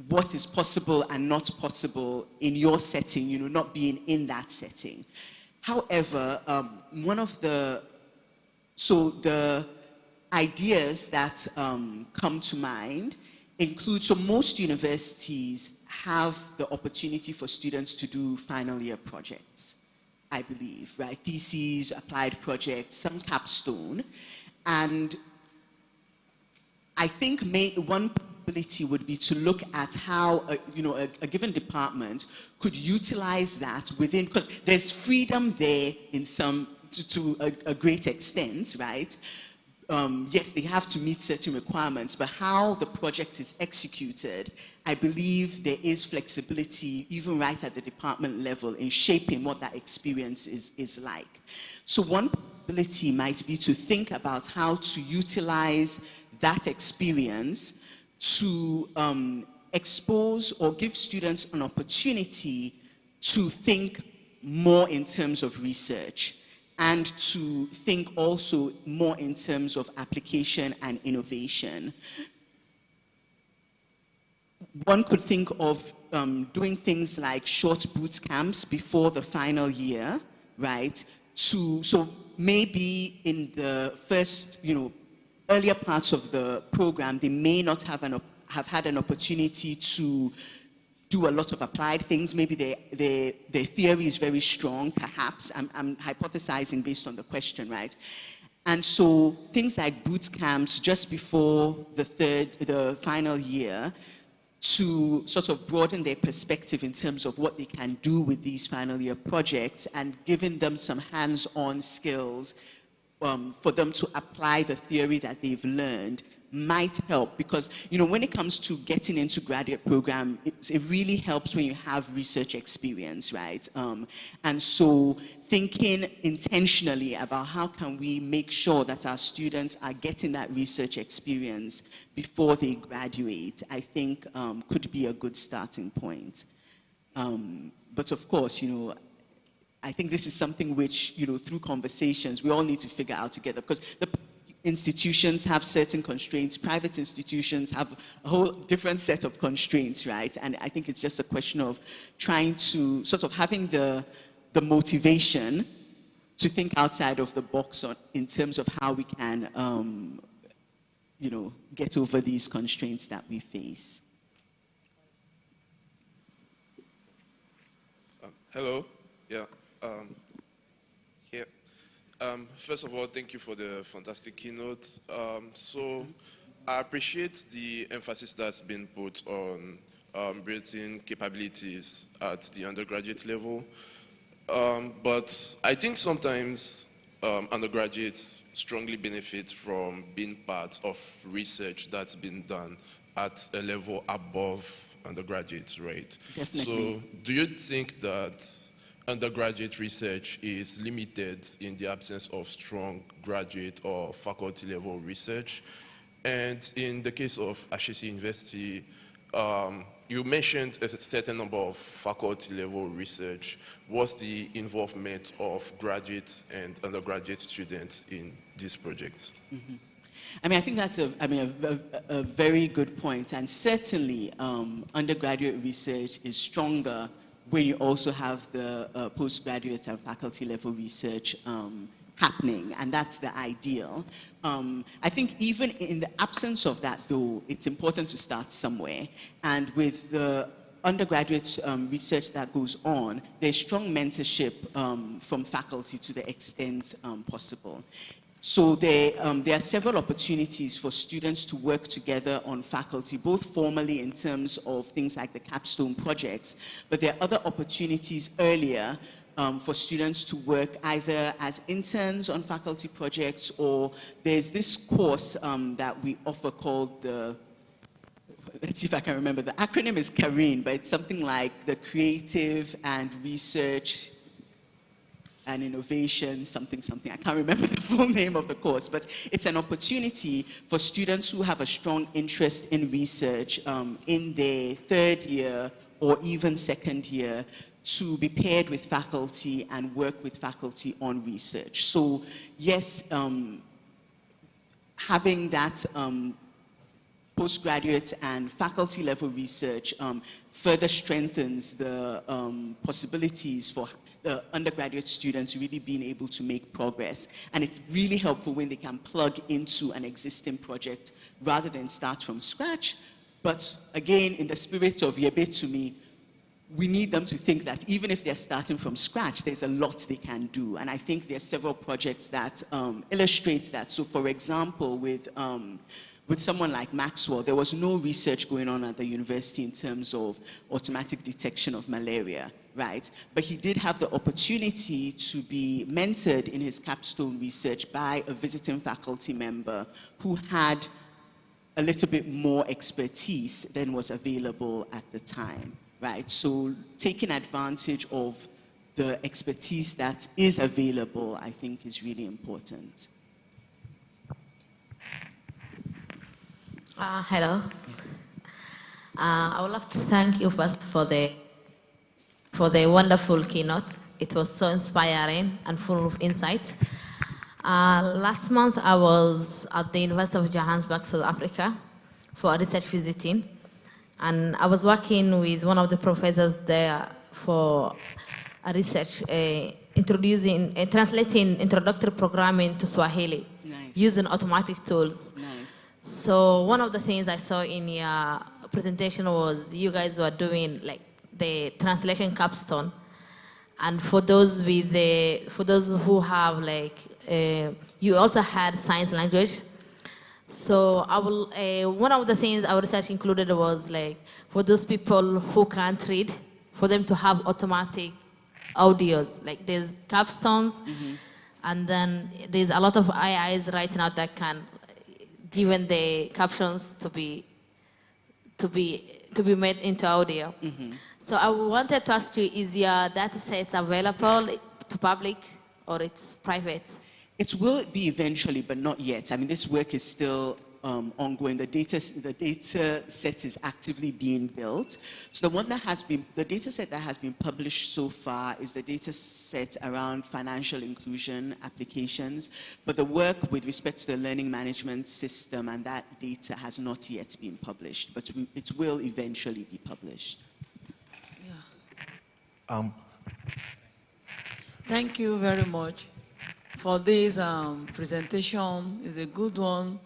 F: what is possible and not possible in your setting, not being in that setting. However, the ideas that come to mind include, so most universities have the opportunity for students to do final year projects, I believe, right? Theses, applied projects, some capstone. And I think one possibility would be to look at how a given department could utilize that within, because there's freedom there to a great extent, right? Yes, they have to meet certain requirements, but how the project is executed, I believe there is flexibility even right at the department level in shaping what that experience is like. So one possibility might be to think about how to utilize that experience to expose or give students an opportunity to think more in terms of research and to think also more in terms of application and innovation. One could think of doing things like short boot camps before the final year, right? So maybe in the first, earlier parts of the program, they may not have had an opportunity to do a lot of applied things. Maybe their theory is very strong, perhaps. I'm hypothesizing based on the question, right? And so things like boot camps just before the final year to sort of broaden their perspective in terms of what they can do with these final year projects and giving them some hands-on skills for them to apply the theory that they've learned might help, because when it comes to getting into graduate program, it really helps when you have research experience, right? And so thinking intentionally about how can we make sure that our students are getting that research experience before they graduate, I think could be a good starting point. But of course, I think this is something which, through conversations, we all need to figure out together, because the institutions have certain constraints, private institutions have a whole different set of constraints, right? And I think it's just a question of trying to sort of having the motivation to think outside of the box in terms of how we can, get over these constraints that we face.
I: Hello. Yeah. Here. First of all, thank you for the fantastic keynote. So I appreciate the emphasis that's been put on building capabilities at the undergraduate level. But I think sometimes undergraduates strongly benefit from being part of research that's been done at a level above undergraduates, right?
F: Definitely.
I: So do you think that undergraduate research is limited in the absence of strong graduate or faculty level research? And in the case of Ashesi University, you mentioned a certain number of faculty-level research. What's the involvement of graduate and undergraduate students in these projects?
F: Mm-hmm. I mean, I think that's a very good point. And certainly, undergraduate research is stronger when you also have the postgraduate and faculty-level research happening, and that's the ideal. I think even in the absence of that, though, it's important to start somewhere. And with the undergraduate research that goes on, there's strong mentorship from faculty to the extent possible. So there are several opportunities for students to work together on faculty, both formally in terms of things like the capstone projects, but there are other opportunities earlier for students to work either as interns on faculty projects, or there's this course that we offer called the, let's see if I can remember, the acronym is CAREEN, but it's something like the Creative and Research and Innovation, something. I can't remember the full name of the course, but it's an opportunity for students who have a strong interest in research in their third year or even second year to be paired with faculty and work with faculty on research. So yes, having that postgraduate and faculty level research further strengthens the possibilities for the undergraduate students really being able to make progress. And it's really helpful when they can plug into an existing project rather than start from scratch. But again, in the spirit of Yebe to me, we need them to think that even if they're starting from scratch, there's a lot they can do. And I think there's several projects that illustrate that. So for example, with someone like Maxwell, there was no research going on at the university in terms of automatic detection of malaria, right? But he did have the opportunity to be mentored in his capstone research by a visiting faculty member who had a little bit more expertise than was available at the time, right? So taking advantage of the expertise that is available, I think, is really important.
J: Hello. I would like to thank you first for the wonderful keynote. It was so inspiring and full of insight. Last month, I was at the University of Johannesburg, South Africa, for a research visiting. And I was working with one of the professors there for a research translating introductory programming to Swahili using automatic tools.
F: Nice.
J: So one of the things I saw in your presentation was you guys were doing like the translation capstone, and for those who have like you also had science language. So I will one of the things our research included was like for those people who can't read, for them to have automatic audios. Like there's capstones, and then there's a lot of AIs right now that can given the captions to be made into audio. So I wanted to ask you, is your data set available to public or it's private?
F: It will be eventually, but not yet. I mean, this work is still ongoing. The data set is actively being built. So the data set that has been published so far is the data set around financial inclusion applications, but the work with respect to the learning management system and that data has not yet been published, but it will eventually be published.
K: Yeah. Thank you very much for this presentation. It's a good one.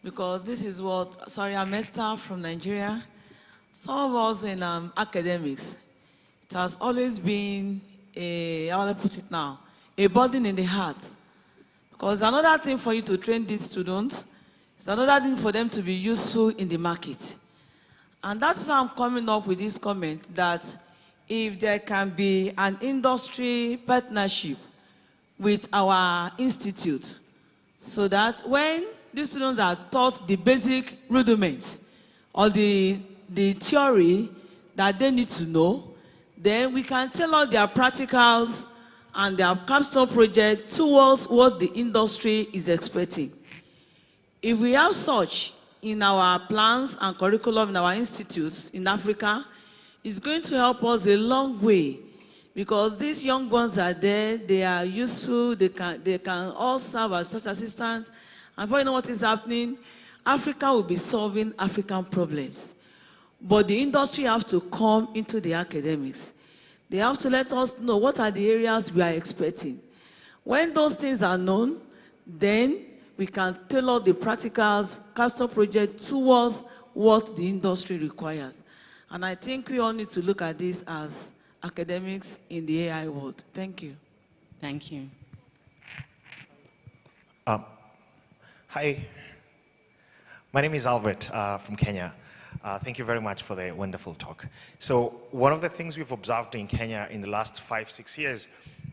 K: Because this is what, sorry, I'm Esther from Nigeria. Some of us in academics, it has always been how do I put it now, a burden in the heart. Because another thing for you to train these students, it's another thing for them to be useful in the market. And that's why I'm coming up with this comment that if there can be an industry partnership with our institute, so that when these students are taught the basic rudiments or the theory that they need to know, then we can tailor their practicals and their capstone project towards what the industry is expecting. If we have such in our plans and curriculum in our institutes in Africa, it's going to help us a long way, because these young ones are there, they are useful, they can all serve as such assistants, and before you know what is happening, Africa will be solving African problems. But the industry have to come into the academics. They have to let us know what are the areas we are expecting. When those things are known, then we can tailor the practicals, capstone project towards what the industry requires. And I think we all need to look at this as academics in the AI world. Thank you.
F: Thank you.
L: Hi, my name is Albert from Kenya. Thank you very much for the wonderful talk. So one of the things we've observed in Kenya in the last 5-6 years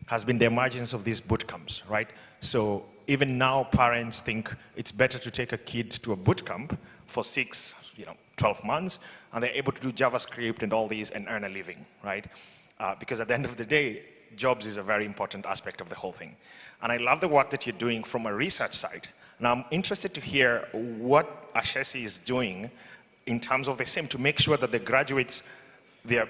L: has been the emergence of these boot camps, right? So even now parents think it's better to take a kid to a boot camp for 12 months, and they're able to do JavaScript and all these and earn a living, right? Because at the end of the day, jobs is a very important aspect of the whole thing. And I love the work that you're doing from a research side. Now I'm interested to hear what Ashesi is doing in terms of the same to make sure that the graduates they're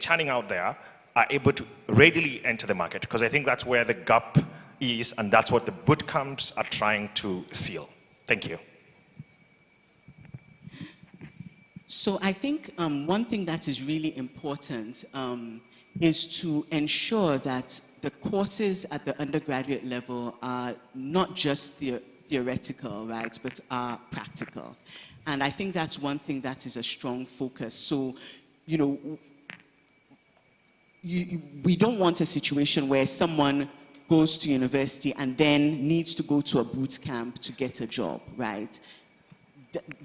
L: churning out there are able to readily enter the market, because I think that's where the gap is, and that's what the boot camps are trying to seal. Thank you.
F: So I think one thing that is really important is to ensure that the courses at the undergraduate level are not just theoretical, right, but are practical. And I think that's one thing that is a strong focus. So, you know, we don't want a situation where someone goes to university and then needs to go to a boot camp to get a job, right?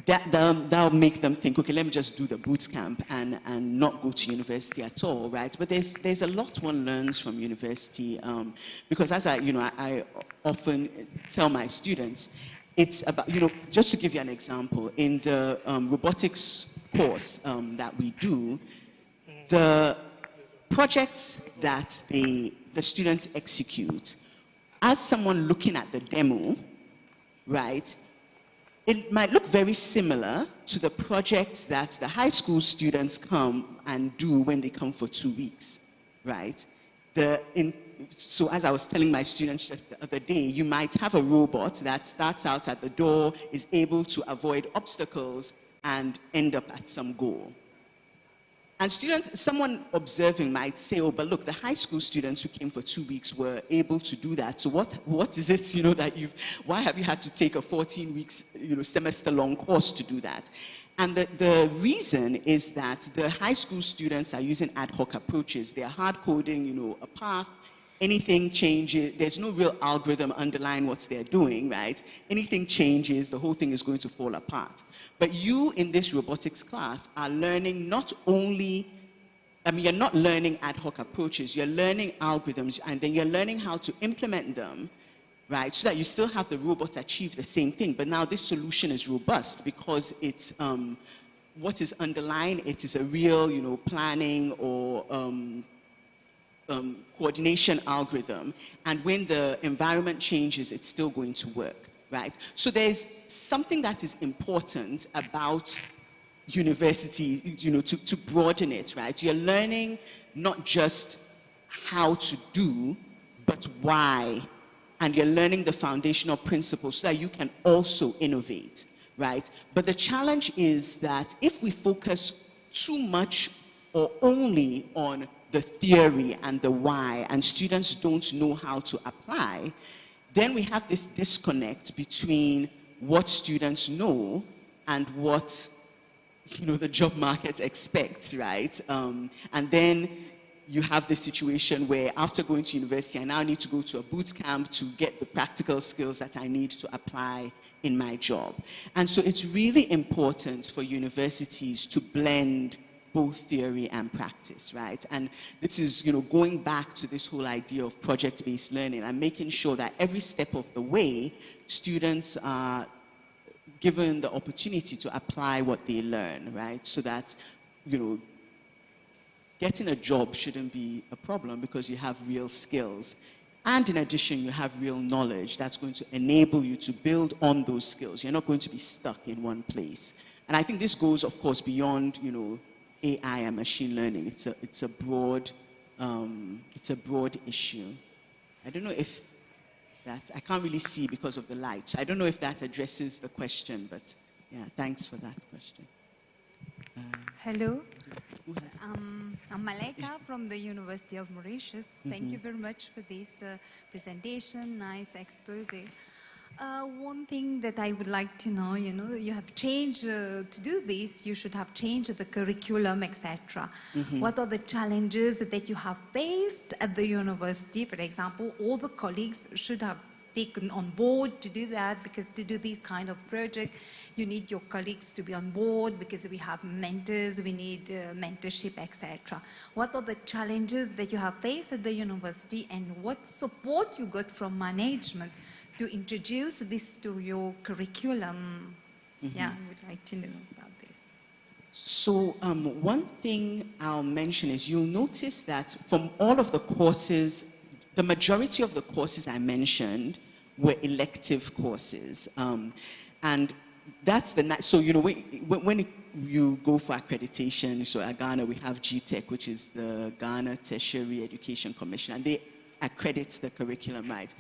F: That'll make them think, okay, let me just do the boot camp and not go to university at all, right? But there's a lot one learns from university, because as I often tell my students, it's about, just to give you an example, in the robotics course that we do, the projects that the students execute, as someone looking at the demo, right, it might look very similar to the projects that the high school students come and do when they come for 2 weeks, right? So as I was telling my students just the other day, you might have a robot that starts out at the door, is able to avoid obstacles, and end up at some goal. And someone observing might say, oh, but look, the high school students who came for 2 weeks were able to do that. So what is it, why have you had to take a 14 weeks, semester-long course to do that? And the reason is that the high school students are using ad hoc approaches. They're hard coding, a path. Anything changes, there's no real algorithm underlying what they're doing, right? Anything changes, the whole thing is going to fall apart. But you in this robotics class are learning not only, you're not learning ad hoc approaches, you're learning algorithms, and then you're learning how to implement them, right? So that you still have the robots achieve the same thing, but now this solution is robust because it's, what is underlying it is a real, planning or coordination algorithm, and when the environment changes, it's still going to work, right? So there's something that is important about university, to broaden it, right? You're learning not just how to do, but why, and you're learning the foundational principles so that you can also innovate, right? But the challenge is that if we focus too much or only on the theory and the why, and students don't know how to apply, then we have this disconnect between what students know and what the job market expects, right? And then you have this situation where after going to university, I now need to go to a boot camp to get the practical skills that I need to apply in my job. And so it's really important for universities to blend both theory and practice, right? And this is, going back to this whole idea of project-based learning and making sure that every step of the way, students are given the opportunity to apply what they learn, right? So that, getting a job shouldn't be a problem because you have real skills. And in addition, you have real knowledge that's going to enable you to build on those skills. You're not going to be stuck in one place. And I think this goes, of course, beyond, you know, AI and machine learning. It's a broad issue. I don't know if that, I can't really see because of the light. So I don't know if that addresses the question, but yeah, thanks for that question.
M: Hello. I'm Malaika from the University of Mauritius. Thank you very much for this presentation, nice expose. One thing that I would like to know, you know, you have changed, to do this, you should have changed the curriculum, etc. What are the challenges that you have faced at the university? For example, all the colleagues should have taken on board to do that, because to do this kind of project, you need your colleagues to be on board, because we have mentors, we need mentorship, etc. What are the challenges that you have faced at the university, and what support you got from management to introduce this to your curriculum? Yeah, I would like to know about this.
F: So one thing I'll mention is you'll notice that from all of the courses, the majority of the courses I mentioned were elective courses. And that's the nice, so you know, when you go for accreditation, so at Ghana we have GTEC, which is the Ghana Tertiary Education Commission, and they accredit the curriculum, right?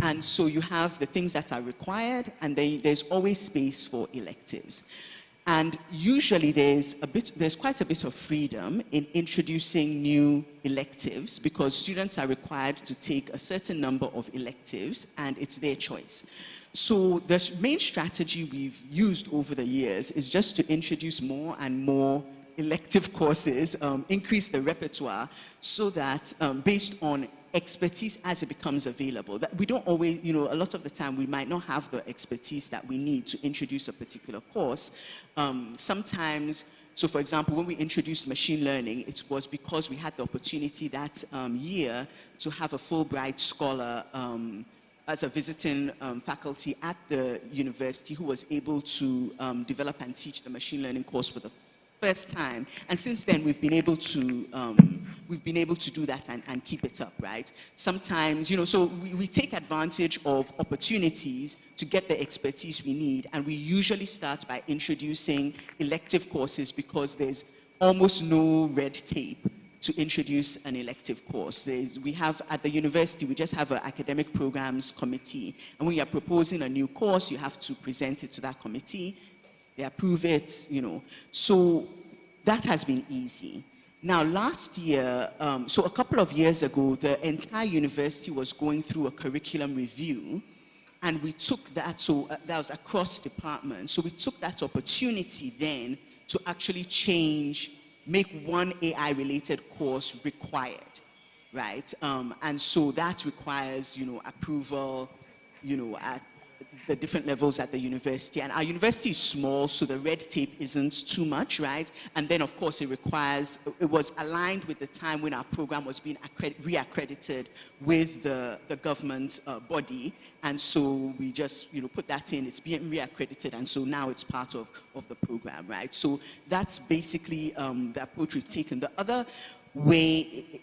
F: And so you have the things that are required, and then there's always space for electives. And usually there's quite a bit of freedom in introducing new electives, because students are required to take a certain number of electives, and it's their choice. So the main strategy we've used over the years is just to introduce more and more elective courses, increase the repertoire, so that based on expertise as it becomes available, that we don't always, you know, a lot of the time we might not have the expertise that we need to introduce a particular course. Sometimes, so for example, when we introduced machine learning, it was because we had the opportunity that year to have a Fulbright scholar as a visiting faculty at the university who was able to develop and teach the machine learning course for the first time. And since then, we've been able to do that and keep it up, right? Sometimes, you know, so we take advantage of opportunities to get the expertise we need, and we usually start by introducing elective courses, because there's almost no red tape to introduce an elective course. We have, at the university, we just have an academic programs committee, and when you're proposing a new course, you have to present it to that committee. They approve it, you know. So that has been easy. Now, last year, so a couple of years ago, the entire university was going through a curriculum review, and we took that, so that was across departments. So we took that opportunity then to actually make one AI-related course required, right? And so that requires, you know, approval, you know, at the different levels at the university. And our university is small, so the red tape isn't too much, right? And then, of course, it was aligned with the time when our program was being re-accredited with the government body. And so we just, you know, put that in. It's being re-accredited, and so now it's part of the program, right? So that's basically the approach we've taken. The other way,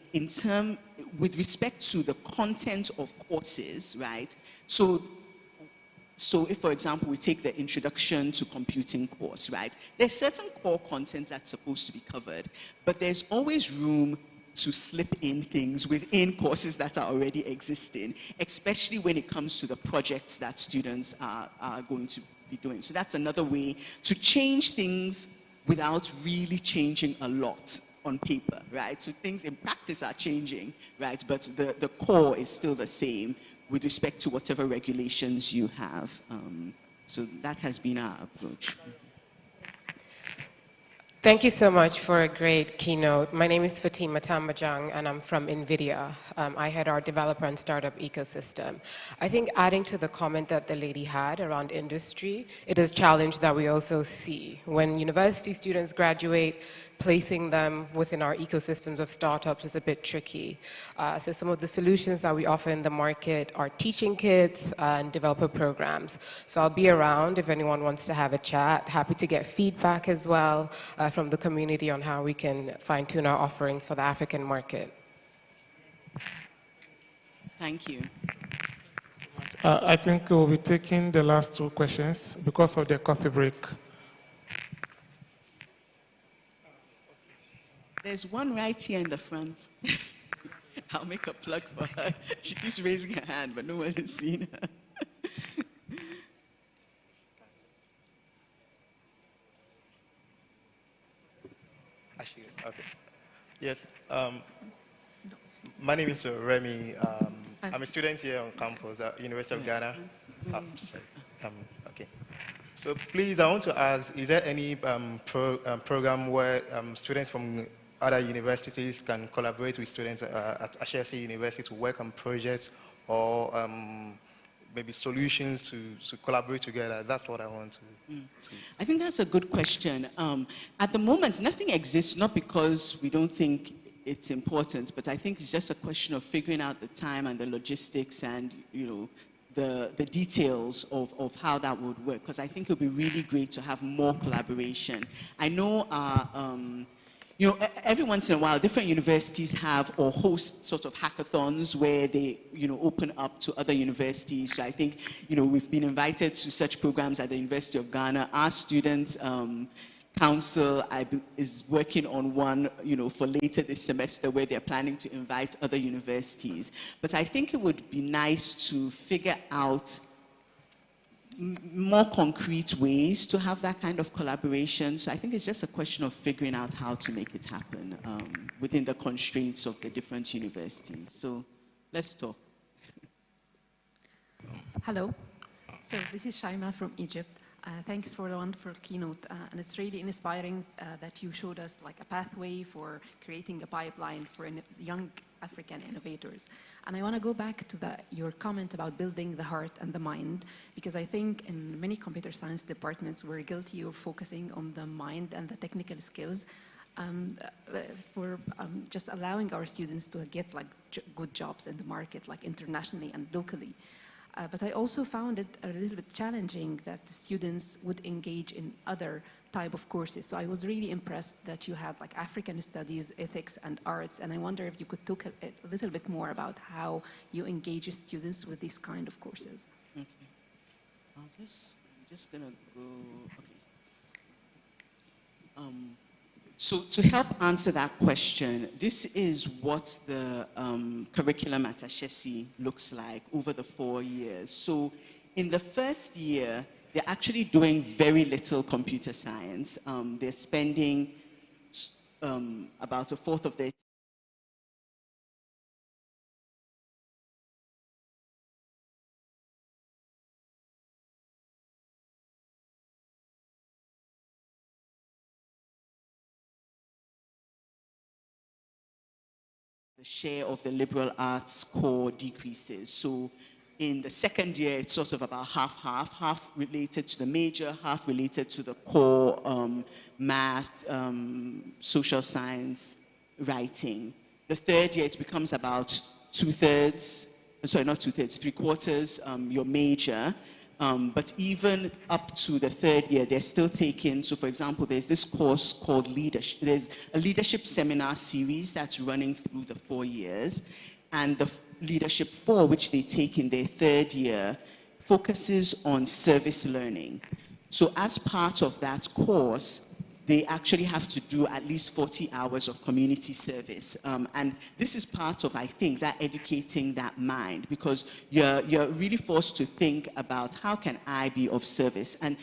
F: with respect to the content of courses, right? So if, for example, we take the Introduction to Computing course, right? There's certain core content that's supposed to be covered, but there's always room to slip in things within courses that are already existing, especially when it comes to the projects that students are going to be doing. So that's another way to change things without really changing a lot on paper, right? So things in practice are changing, right? But the core is still the same with respect to whatever regulations you have. So that has been our approach.
N: Thank you so much for a great keynote. My name is Fatima Tambajang, and I'm from NVIDIA. I head our developer and startup ecosystem. I think adding to the comment that the lady had around industry, it is a challenge that we also see. When university students graduate, placing them within our ecosystems of startups is a bit tricky. So some of the solutions that we offer in the market are teaching kits and developer programs. So I'll be around if anyone wants to have a chat. Happy to get feedback as well from the community on how we can fine-tune our offerings for the African market.
F: Thank you.
O: I think we'll be taking the last two questions because of the coffee break.
F: There's one right here in the front. I'll make a plug for her. She keeps raising her hand, but no one has seen her.
P: Okay. Yes. My name is Remy. I'm a student here on campus at University of Ghana. Sorry. Okay. So please, I want to ask, is there any program where students from other universities can collaborate with students at Ashesi University to work on projects or maybe solutions to collaborate together? That's what I want to.
F: I think that's a good question. At the moment, nothing exists, not because we don't think it's important, but I think it's just a question of figuring out the time and the logistics and, the details of how that would work, because I think it would be really great to have more collaboration. I know every once in a while, different universities have or host sort of hackathons where they, open up to other universities. So I think, we've been invited to such programs at the University of Ghana. Our students council is working on one, for later this semester where they're planning to invite other universities. But I think it would be nice to figure out more concrete ways to have that kind of collaboration. So I think it's just a question of figuring out how to make it happen within the constraints of the different universities. So let's talk.
Q: Hello. So this is Shaima from Egypt. Thanks for the wonderful keynote. And it's really inspiring that you showed us like a pathway for creating a pipeline for young African innovators. And I want to go back to your comment about building the heart and the mind, because I think in many computer science departments, we're guilty of focusing on the mind and the technical skills for just allowing our students to get like good jobs in the market, like internationally and locally. But I also found it a little bit challenging that the students would engage in other type of courses. So I was really impressed that you had like African studies, ethics, and arts. And I wonder if you could talk a little bit more about how you engage students with these kind of courses.
F: Okay. I'm just gonna go, okay. So to help answer that question, this is what the curriculum at Ashesi looks like over the 4 years. So in the first year, they're actually doing very little computer science. They're spending about a fourth of their the share of the liberal arts core decreases. So in the second year, it's sort of about half related to the major, half related to the core math, social science, writing. The third year, it becomes about three-quarters your major. But even up to the third year, they're still taking, so for example, there's this course called Leadership. There's a leadership seminar series that's running through the 4 years. And the Leadership 4, which they take in their third year, focuses on service learning. So as part of that course, they actually have to do at least 40 hours of community service. And this is part of, I think, that educating that mind, because you're really forced to think about how can I be of service? And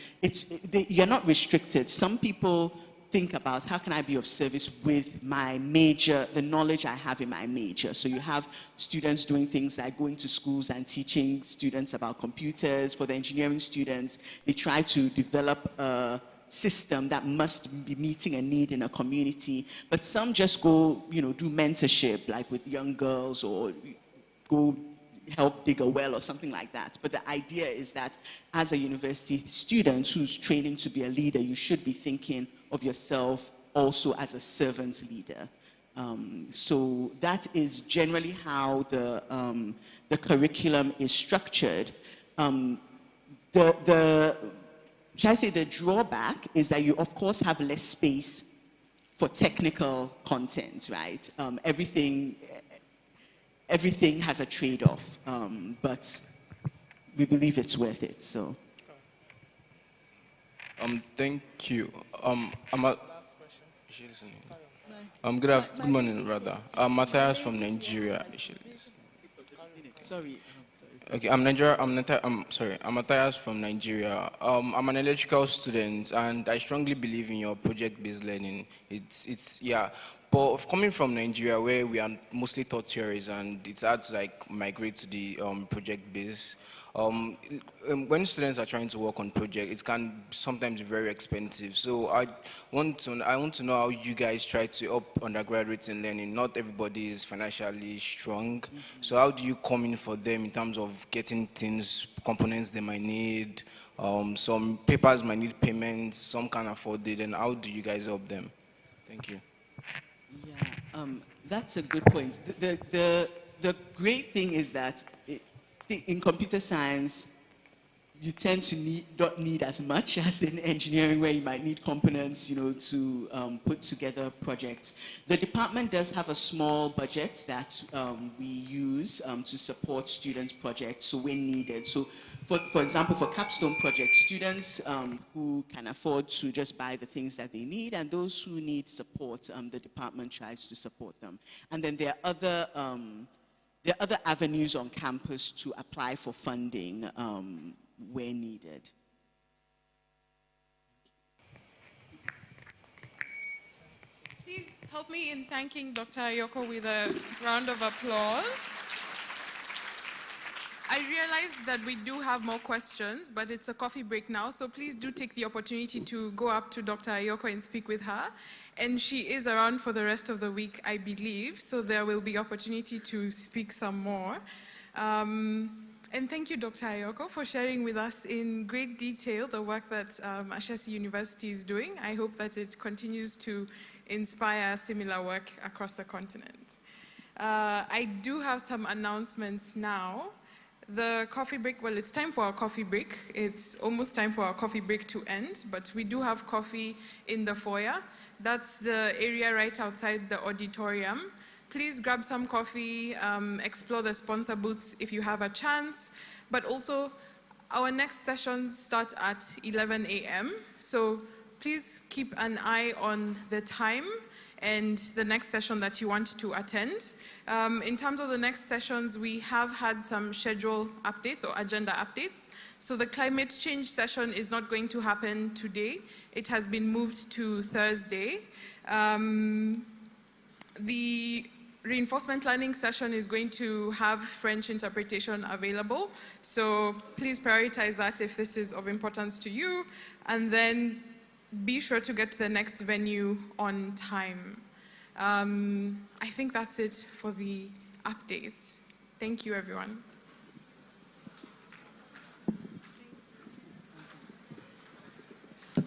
F: you're not restricted. Some people think about how can I be of service with my major, the knowledge I have in my major. So you have students doing things like going to schools and teaching students about computers. For the engineering students, they try to develop a system that must be meeting a need in a community. But some just go, do mentorship, like with young girls, or go help dig a well or something like that. But the idea is that as a university student who's training to be a leader, you should be thinking of yourself also as a servant leader. So that is generally how the curriculum is structured. Shall I say the drawback is that you, of course, have less space for technical content, right? Everything, everything has a trade-off, but we believe it's worth it. So.
R: Thank you. Good morning, rather. Matthias from Nigeria.
F: Sorry.
R: Okay, I'm Matthias from Nigeria. I'm an electrical student, and I strongly believe in your project-based learning. Yeah. But coming from Nigeria, where we are mostly taught theories, and it's hard to like migrate to the project-based. When students are trying to work on projects, it can sometimes be very expensive. So I want to know how you guys try to help undergraduates in learning. Not everybody is financially strong. So how do you come in for them in terms of getting things, components they might need? Some papers might need payments, some can't afford it, and how do you guys help them? Thank you.
F: Yeah, that's a good point. The great thing is that in computer science, you tend to not need as much as in engineering, where you might need components, to put together projects. The department does have a small budget that we use to support students' projects, so when needed. So, for example, for capstone projects, students who can afford to just buy the things that they need, and those who need support, the department tries to support them. And then there are other avenues on campus to apply for funding where needed.
S: Please help me in thanking Dr. Ayoko with a round of applause. I realize that we do have more questions, but it's a coffee break now, so please do take the opportunity to go up to Dr. Ayoko and speak with her. And she is around for the rest of the week, I believe, so there will be opportunity to speak some more. And thank you, Dr. Ayoko, for sharing with us in great detail the work that Ashesi University is doing. I hope that it continues to inspire similar work across the continent. I do have some announcements now. The coffee break, well, it's time for our coffee break. It's almost time for our coffee break to end, but we do have coffee in the foyer. That's the area right outside the auditorium. Please grab some coffee, explore the sponsor booths if you have a chance, but also our next sessions start at 11 a.m. So please keep an eye on the time and the next session that you want to attend. In terms of the next sessions, we have had some schedule updates or agenda updates. So the climate change session is not going to happen today. It has been moved to Thursday. The reinforcement learning session is going to have French interpretation available. So please prioritize that if this is of importance to you. And then be sure to get to the next venue on time. I think that's it for the updates. Thank you, everyone.